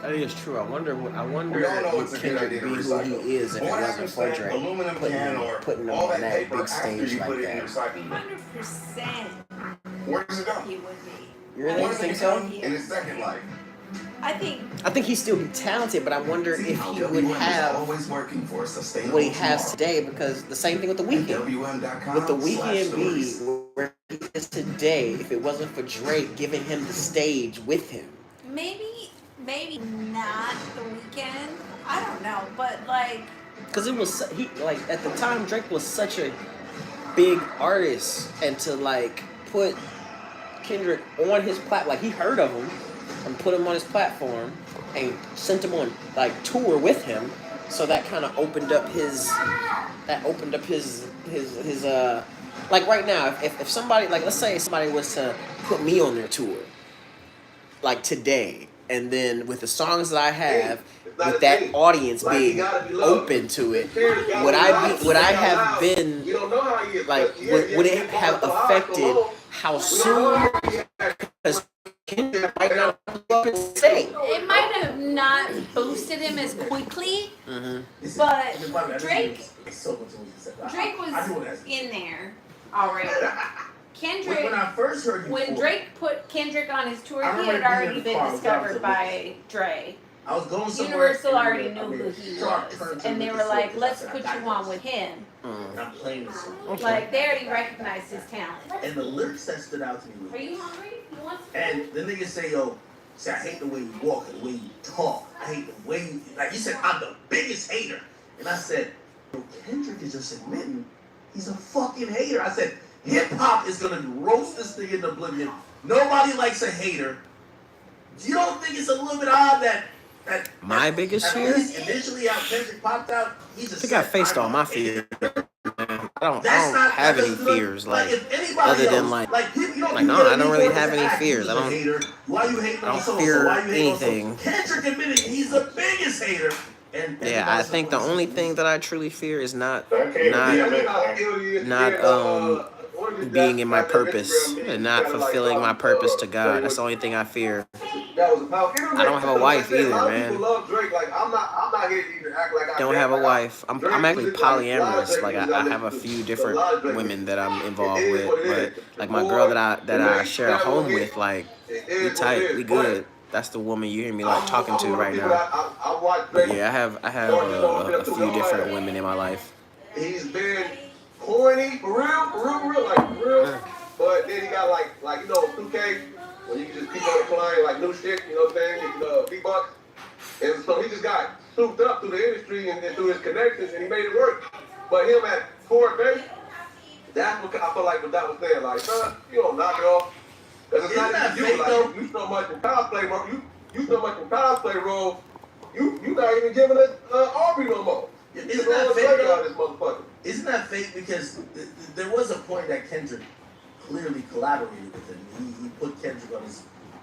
That is true. I wonder We all know would it's a good Kendrick idea be to who recycle. he is if But it what wasn't happens for to Drake aluminum can or putting him all on that that paper big after stage you like put it in that. the recycling bin? 100%. Where does it go? He would be. You really think so? In his second life. I think he'd still be talented, but I wonder if he would WM is have always working for a sustainable what he has tomorrow. today, because the same thing with the Weeknd. With the Weeknd be where he is today, if it wasn't for Drake giving him the stage with him. maybe not the weekend. I don't know, but Because it was at the time Drake was such a big artist, and to put Kendrick on his platform, he heard of him and put him on his platform and sent him on tour with him, so that kind of opened up his right now, if somebody, let's say somebody was to put me on their tour today, and then with the songs that I have, with that audience being open to it, would I have been would it have affected how soon? Because Kendrick might not up and say. it might have not boosted him as quickly. But Drake was in there already. Kendrick, When I first heard you when before, Drake put Kendrick on his tour, I he remember had being already in the been car with discovered Dr. by Dre. I was going somewhere. Universal already knew who he Shark was, turned to and they Lucas were like, Silk, let's and I put said, you on with him. And I'm playing this song. They already recognized his talent. And the lyrics that stood out to me Are you hungry? You want some? and the niggas say, I hate the way you walk, the way you talk. I hate the way you, you said, I'm the biggest hater. And I said, Kendrick is just admitting he's a fucking hater. I said, hip hop is gonna roast this thing into oblivion. Nobody likes a hater. You don't think it's a little bit odd that My biggest fear? initially how Kendrick popped out, he I just think I faced all my fears. I don't have any fears other than no, I don't really have any fears. I don't fear anything. Kendrick admitted he's the biggest hater. Yeah, I think the only thing that I truly fear is not being in my purpose and not fulfilling my purpose to God. That's the only thing I fear. I don't have a wife either, man. Don't have a wife. I'm actually polyamorous. I have a few different women that I'm involved with, but my girl that I share a home with, we tight, we good. That's the woman you hear me talking to right now. But yeah, I have a few different women in my life. He's been corny, for real. But then he got 2K, when you can just keep on applying new shit, you know what I'm saying, V-Bucks. And so he just got souped up through the industry and through his connections, and he made it work. But him at core base, that's what I feel like what that was saying. Son, you don't knock it off. Because it's not even you. You so much in cosplay, bro. You so much in cosplay roles, you not even giving us Aubrey no more. Isn't that fake, though? Isn't that fake? Because there was a point that Kendrick clearly collaborated with him. He put Kendrick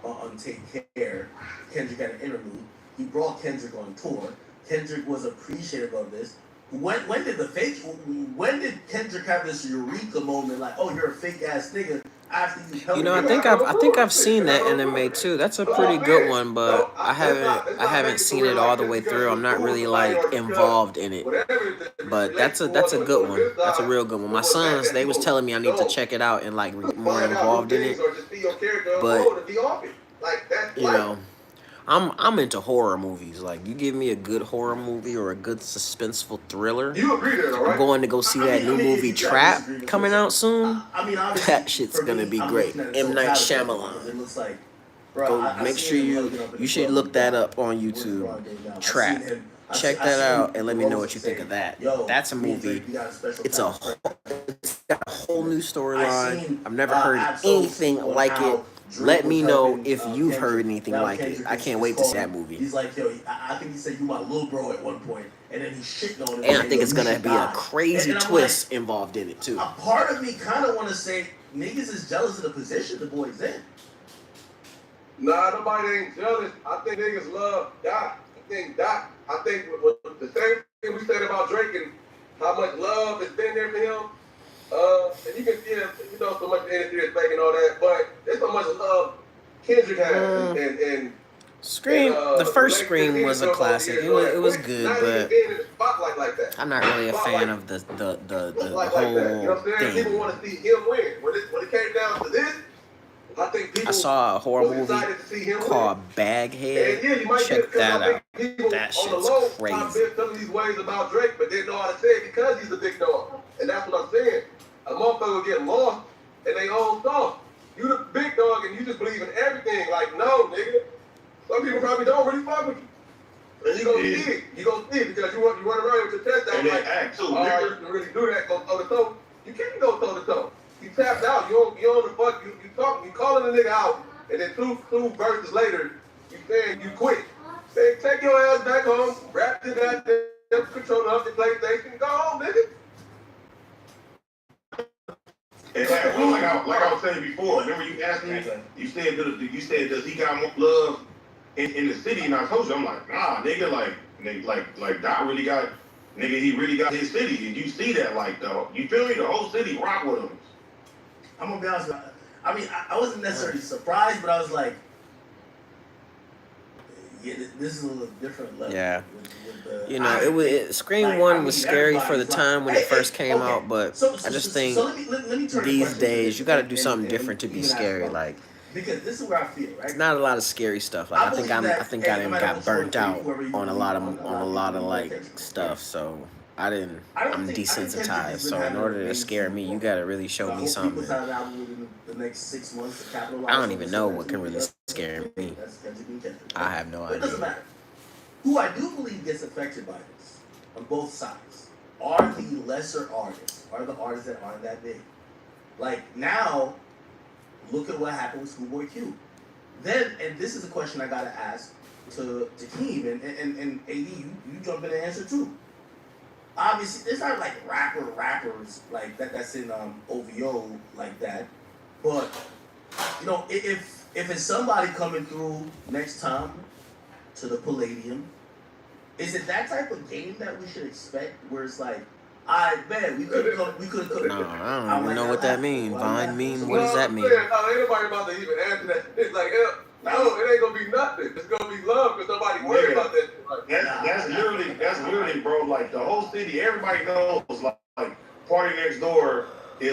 on Take Care. Kendrick had an interlude. He brought Kendrick on tour. Kendrick was appreciative of this. When did Kendrick have this eureka moment? You're a fake ass nigga. after you help You know, I think I've seen that anime too. That's a pretty good one, but I haven't seen it all the way through. I'm not really like involved in it. But that's a good one. That's a real good one. My sons, they was telling me I need to check it out and like more involved in it. But you know, I'm into horror movies. Like, you give me a good horror movie or a good suspenseful thriller. I'm going to go see that new movie Trap coming out soon. That shit's gonna be great. M. Night Shyamalan. It looks like, Go make sure you should look that up on YouTube. Trap. Check that out and let me know what you think of that. That's a movie. It's got a whole new storyline. I've never heard anything like it. Let me know if you've heard anything like it. I can't wait to see that movie. He's like, yo, I think he said you my little bro at one point, and then he shitting on him. And I think it's gonna be a crazy twist involved in it too. A part of me kind of want to say niggas is jealous of the position the boy's in. Nah, nobody ain't jealous. I think niggas love Doc. I think with the same thing we said about Drake and how much love has been there for him. And you can see him, so much industry is making all that, but there's so much love Kendrick has and Scream. The first Scream was a classic. It was good, but I'm not really a fan of the whole thing. People want to see him win. When it came down to this, I think people. I saw a horror movie called Baghead. Check that out. That shit's crazy. I've been telling these ways about Drake, but didn't know how to say it because he's a big dog, and that's what I'm saying. A motherfucker will get lost in their own thoughts. You the big dog and you just believe in everything. Like, no, nigga. Some people probably don't really fuck with you. And you gonna see it. You gonna see it because you run around with your chest out like, oh, you can really do that, go toe to toe. You can't go toe to toe. You tapped out. You on the fuck. You calling the nigga out, and then two verses later, you saying you quit. Say, take your ass back home, wrap your goddamn controller up the PlayStation, go home, nigga. And like I was saying before, remember you asked me, you said does he got more love in the city? And I told you, I'm like, nah, nigga, like Doc really got, nigga, he really got his city, and you see that, like, you feel me? The whole city rock with him. I'm gonna be honest with you. I mean, I wasn't necessarily surprised, but I was like, yeah, this is a little different level. Yeah. With the, you know, Scream 1 was scary for the time when it first came out, but I just think these days you gotta do something different to be scary. Like, because this is where I feel, right? Not a lot of scary stuff. Like, I think I got burnt out on a lot of like stuff. So I'm desensitized. So in order to scare me, you gotta really show me something. The next 6 months to capitalize. I don't even know what can really scare me. I have no idea. It doesn't matter. Who I do believe gets affected by this, on both sides, are the lesser artists, are the artists that aren't that big. Like, now, look at what happened with Schoolboy Q. Then, and this is a question I gotta ask to Keem, and AD, you jump in and answer too. Obviously, there's not like rappers like that's in OVO like that, but you know, if it's somebody coming through next time to the Palladium, is it that type of game that we should expect where it's like, I bet we could have No, I don't even know what that means. Vine meme, what does that mean? Ain't nobody about to even answer that. It's like, no, it ain't gonna be nothing. It's gonna be love because nobody worried about that. That's literally, bro. Like, the whole city, everybody knows. Like Party Next Door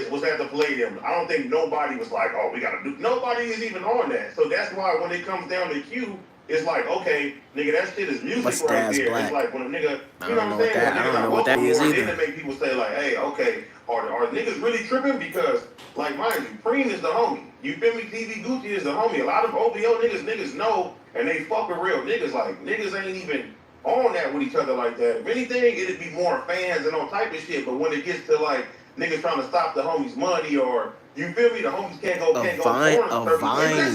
was at the Palladium. I don't think nobody was like, oh, we gotta do. Nobody is even on that. So that's why when it comes down to Q, it's like, okay, nigga, that shit is music right there. Black? It's like when a nigga, you know what I'm saying? I don't know what that is either. Then it make people say like, hey, okay, are niggas really tripping? Because, like, mind you, Preem is the homie. You feel me? TV Gucci is the homie. A lot of OVO niggas know, and they fuck with real niggas. Like, niggas ain't even on that with each other like that. If anything, it'd be more fans and all type of shit. But when it gets to, like, niggas trying to stop the homies' money, or, you feel me, the homies can't go A Vine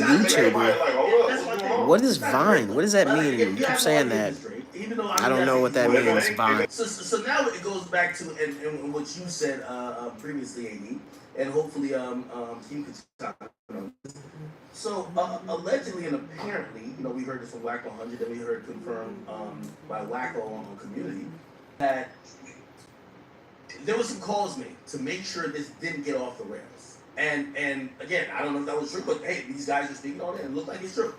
YouTuber. What is Vine? What does that mean? You keep saying that. I don't know what that means, Vine. So now it goes back to and what you said previously, AD, and hopefully Keem could talk. So allegedly and apparently, you know, we heard this from Wacko 100, then we heard confirmed by Wacko on Community that there was some calls made to make sure this didn't get off the rails. And again, I don't know if that was true, but hey, these guys are speaking on it and it looked like it's true.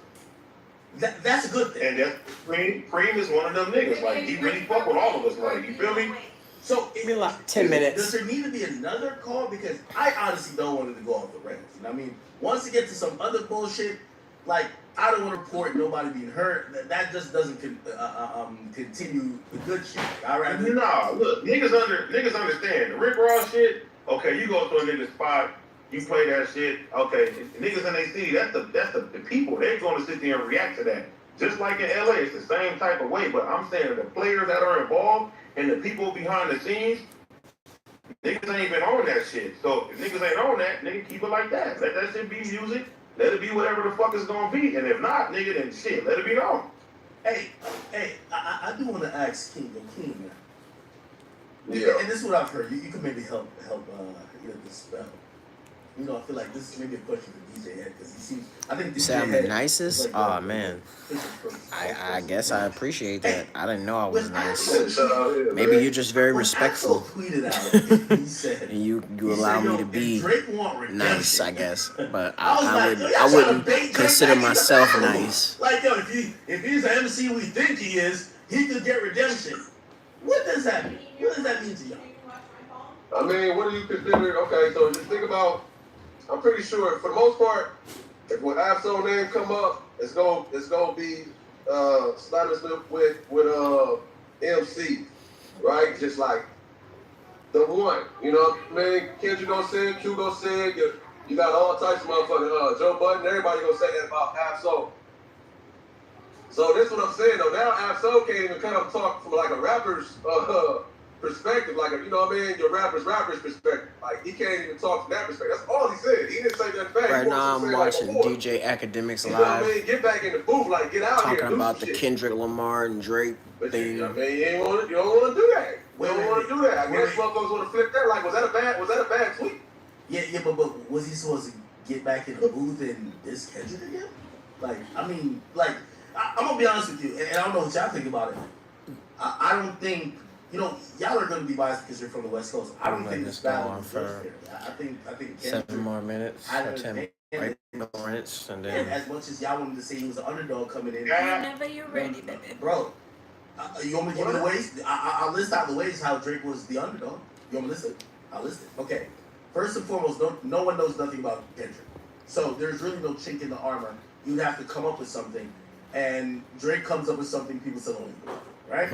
That's a good thing. And that's Cream is one of them niggas. Like, he really fuck with all of us. Like, you feel me? So Be like 10 minutes. Does there need to be another call? Because I honestly don't want it to go off the rails. You know what I mean? Once it gets to some other bullshit, like I don't want to report nobody being hurt. That just doesn't continue the good shit. All right. Nah, look, niggas understand the Rick Ross shit. Okay, you go to a nigga spot, you play that shit. Okay, niggas in they city, that's the people. They're going to sit there and react to that. Just like in LA, it's the same type of way. But I'm saying the players that are involved and the people behind the scenes, niggas ain't been on that shit. So if niggas ain't on that, nigga, keep it like that. Let that shit be music. Let it be whatever the fuck it's gonna be. And if not, nigga, then shit, let it be known. Hey, I do want to ask King, man. Yeah. And this is what I've heard. You can maybe help dispel. You know, I feel like this is maybe a question for DJ Head because he seems. I think You say I'm the Head nicest? is like Oh man. I guess I appreciate that. I didn't know I was nice. Maybe you're just very respectful. Tweeted out. He said, And you allow me to be Drake want redemption. nice, I guess. But I was like, yo, y'all I wouldn't trying to bait consider Drake back in the myself battle. nice. Like, yo, if he's the MC we think he is, he could get redemption. What does that mean? What does that mean to y'all? I mean, what do you consider? Okay, so just think about. I'm pretty sure, for the most part, if when Absol name come up, it's gonna be synonymous with MC, right? Just like the one, you know what I mean? Kendrick gonna sing, Q gonna sing. You got all types of motherfuckers. Joe Budden, everybody gonna say that about Absol. So this is what I'm saying though. Now Absol can't even come talk from like a rapper's perspective, like you know what I mean, your rapper's perspective. Like he can't even talk from that perspective. That's all he said. He didn't say that back. Right now I'm say, watching like, DJ Academics you know what I Live mean? Get back in the booth, like get out here. talking and do about some the shit. Kendrick Lamar and Drake But thing. you don't want to do that. You don't want to do that. I guess motherfuckers want to flip that. Like, was that a bad tweet? Yeah, but was he supposed to get back in the booth and diss Kendrick again? Like, I mean, like, I'm gonna be honest with you, and I don't know what y'all think about it. I don't think, you know, y'all are gonna be biased because you're from the West Coast. I don't think this battle is fair. I think Kendrick 7 more minutes or 10 more minutes and then as much as y'all wanted to say he was an underdog coming in. Whenever you're ready, baby. Bro, you want me to give you the ways? I'll list out the ways how Drake was the underdog. You want me to list it? I'll list it. Okay. First and foremost, no one knows nothing about Kendrick. So there's really no chink in the armor. You'd have to come up with something. And Drake comes up with something people still don't even know. Right?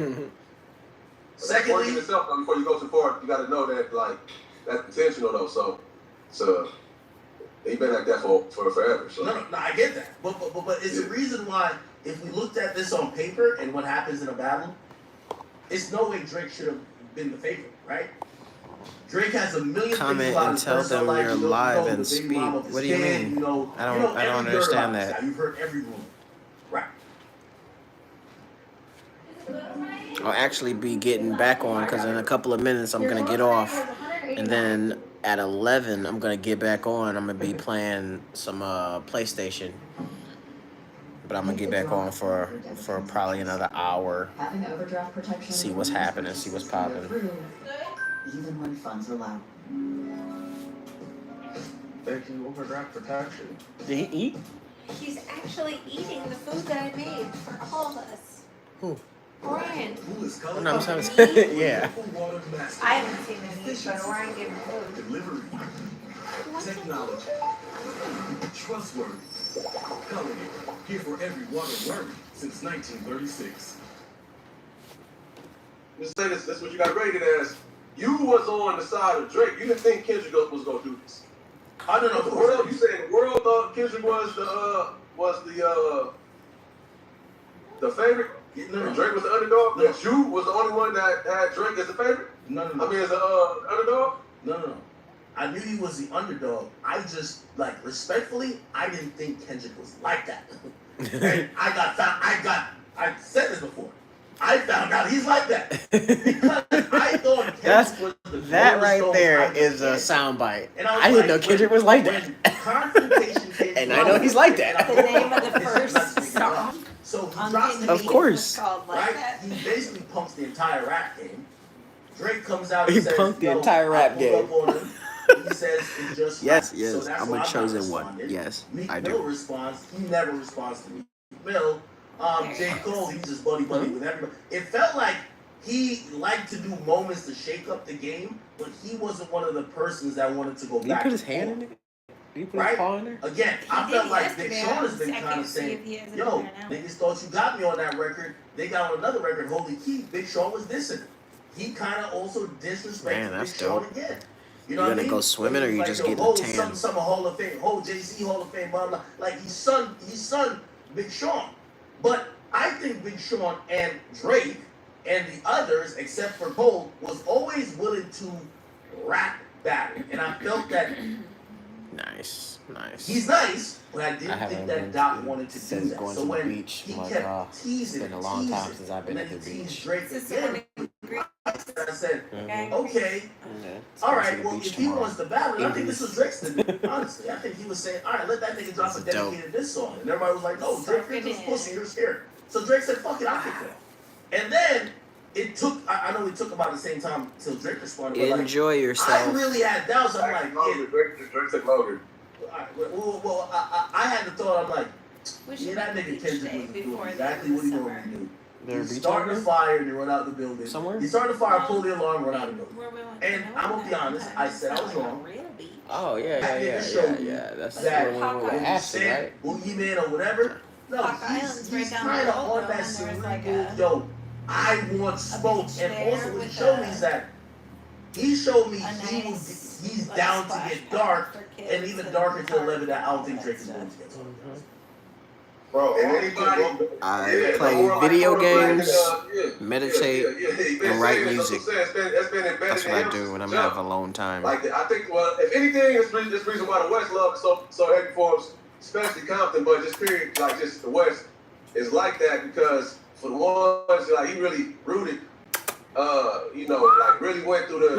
Secondly, yourself, though, before you go too far, you got to know that, like, that's intentional, though. So he been like that for forever. So. No, I get that. But it's the reason why, if we looked at this on paper and what happens in a battle, it's no way Drake should have been the favorite, right? Drake has a million comment things about and his tell personal them life. you're You know, live the and baby speak. mama of his What do you kid, mean? You know, I don't every understand word about this that. guy. You've heard every rumor. Right. I'll actually be getting back on because in a couple of minutes I'm gonna get off, and then at 11 I'm gonna get back on. I'm gonna be playing some PlayStation, but I'm gonna get back on for probably another hour. Having overdraft protection. See what's happening. See what's popping. Even when funds allow. Thank you, overdraft protection. Did he eat? He's actually eating the food that I made for all of us. Who? Orion. Oh, no, I'm sorry. Yeah. I haven't seen him eat, but Orion gave him food. Delivery. Technology. Trustworthy. Color here for every water worry since 1936. Just say this is what you got rated as. You was on the side of Drake. You didn't think Kendrick was going to do this. I don't know. The world, you saying the world thought Kendrick was the favorite? No. And Drake was the underdog? No. But you was the only one that had Drake as the favorite? No. I mean, as the underdog? No. I knew he was the underdog. I just, like, respectfully, I didn't think Kendrick was like that. And I said this before. I found out he's like that. Because I thought Kendrick was the That right Rolling there Stones is a icon. soundbite. And I was I didn't like, know Kendrick was like that. Confrontation came And I know he's like that. The name of the first song. So he on drops the the Of course. called like right? that. He basically pumps the entire rap game. Drake comes out and He says, punked the "Yo, entire rap I pulled game." up on him. he says is just Yes, rap. yes, So that's I'm why a not chosen responding. one. Yes, Meek I Mill do. responds. He never responds to Meek Mill. J. Cole, he's just buddy with everybody. It felt like he liked to do moments to shake up the game, but he wasn't one of the persons that wanted to go Did he back. put his hand in it? Did he put his paw in there? Again, I felt like Big Sean has been kind of saying, yo, niggas thought you got me on that record. They got on another record, Holy Key. Big Sean was dissing. He kind of also disrespected Big Sean again. You know what I mean? You gonna go swimming or you just getting a hold tan? some Hall of Fame, hold Jay-Z Hall of Fame, blah, blah. Like, he's son Big Sean. But I think Big Sean and Drake and the others, except for Cole, was always willing to rap battle. And I felt that Nice. he's nice, but I didn't think that Doc wanted to do Since that. going So to the when beach, he I'm like, kept teasing, it's been a long time since I've been at the beach. Drake again, I said, Mhm. okay, Yeah, all to right, the well, beach if he tomorrow. wants to battle, and I think this English. was Drake's to do, honestly. I think he was saying, all right, let that nigga drop a That's dope. dedicated diss song. And everybody was like, no, Drake, you're just pussy, you're scared. So Drake said, fuck it, I'll kick it. And then it took, I know it took about the same time till Drake responded. But Enjoy like, yourself. I really had doubts. I'm like, yeah. Drake said loaded. Well, I had the thought, I'm like, Which yeah, that nigga Kendrick was doing before exactly what he normally do. There He's beach starting a over? fire and they run out the building. Somewhere? He started a fire, pull the alarm, run out of the building. And I'm gonna be honest, I said I was wrong. Oh yeah. That's That the one with when you Ashton, said right? Boogeyman or whatever, no, he's kind of on that cerebral, yo, I want smoke. And also what he showed me is that he showed me he's down to get dark, and even darker to the level that I don't think Drake is going to get to. Bro, and anybody, I play video games, meditate, and write music. That's what I do when I'm having a alone time. Like, I think, well, if anything, it's the reason why the West love is so heavy for us, especially Compton, but just period, like, just the West is like that because for the ones, like, he really rooted, you know, like, really went through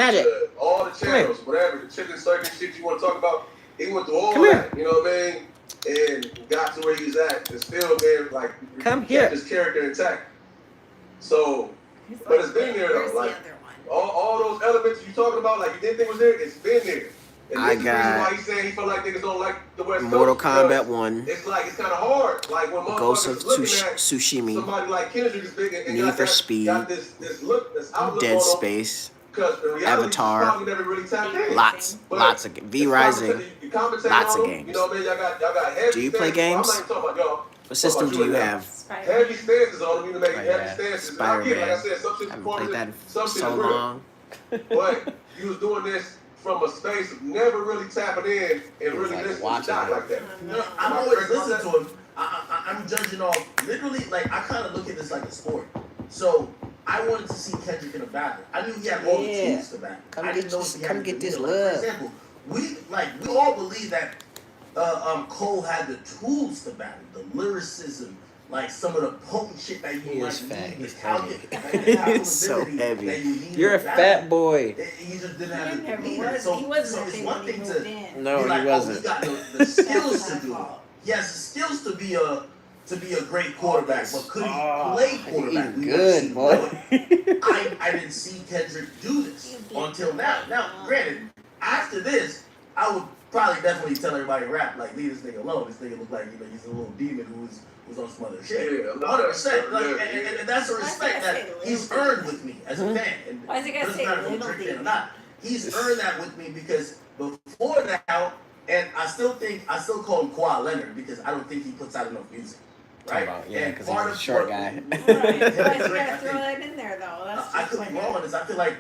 all the channels, whatever, the chicken circuit shit you want to talk about, he went through all that, you know what I mean? And got to where he was at and still been, like, kept his character intact. So, but it's been there, though, like, all those elements you talking about, like, you didn't think was there, it's been there. And I this is the reason why got he's saying he felt like niggas don't like the West Coast. Mortal because Kombat 1, it's like, it's kind of hard. Like, when Ghost of motherfuckers looking at Tsushima, somebody like Kendrick is big and Need got for that, Speed, got this look, this outlook Dead on him, Space, because in reality, Avatar, probably never really tapped in. lots of V Rising, lots of games. You know what I mean? Y'all got heavy Do you play stances. games? I'm not even talking about y'all. What system do you have? Heavy stances on them, you know, make Oh, heavy yeah. stances. And I get it, like I said, some shit's Haven't played that in some shit so is real. long. But you was doing this from a space of never really tapping in and really like listening to watching Doc it. like that. No, I'm always listening to him. I'm judging off, literally, like, I kind of look at this like a sport. So, I wanted to see Kendrick in a battle. I knew he had all the Yeah. tools to battle. Come I get didn't know this- if he come had get the this deal. love. For example, we all believe that Cole had the tools to battle, the lyricism, like some of the potent shit that you might need. He's the heavy. calculability It's so that you heavy. need You're a to battle. fat boy. He just didn't have the never demeanor. was. So, He wasn't so that it's big one when he thing moved to in. No, be like, he oh, wasn't. he got the skills to do it. He has the skills to be a great quarterback, but could he play quarterback? You We good, never boy. seen it. I didn't see Kendrick do this until now. Now, granted, after this, I would probably definitely tell everybody to rap, like, leave this nigga alone. This nigga look like, you know, he's a little demon who's on some other shit. Yeah, 100%. Like, yeah. and that's a respect that he's earned with me as a fan. And Why is it it gotta doesn't say matter if I'm a little Drake fan or demon? not. He's earned that with me because before now, and I still call him Kawhi Leonard because I don't think he puts out enough music. Right? Yeah, because part he's a of short what- guy. Why is you gotta throw that in there though? That's I just could like be wrong on this. I feel like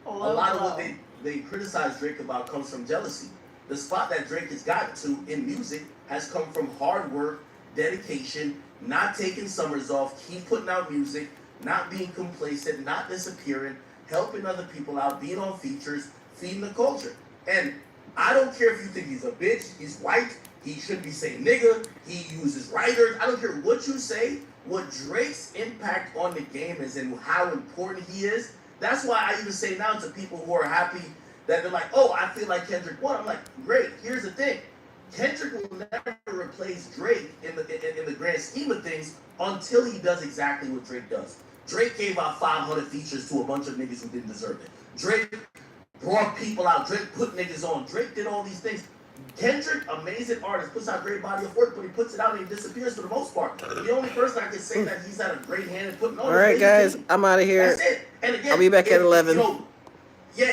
a lot of what low. they criticize Drake about comes from jealousy. The spot that Drake has gotten to in music has come from hard work, dedication, not taking summers off, keep putting out music, not being complacent, not disappearing, helping other people out, being on features, feeding the culture. And I don't care if you think he's a bitch, he's white, he shouldn't be saying nigga, he uses writers, I don't care what you say, what Drake's impact on the game is and how important he is. That's why I even say now to people who are happy that they're like, oh, I feel like Kendrick won. I'm like, great, here's the thing. Kendrick will never replace Drake in the grand scheme of things until he does exactly what Drake does. Drake gave out 500 features to a bunch of niggas who didn't deserve it. Drake brought people out. Drake put niggas on. Drake did all these things. Kendrick, amazing artist, puts out great body of work, but he puts it out and he disappears for the most part. The only person I can say that he's had a great hand in putting on. All right, guys, I'm out of here. That's it. And again, I'll be back at 11. You know, yeah,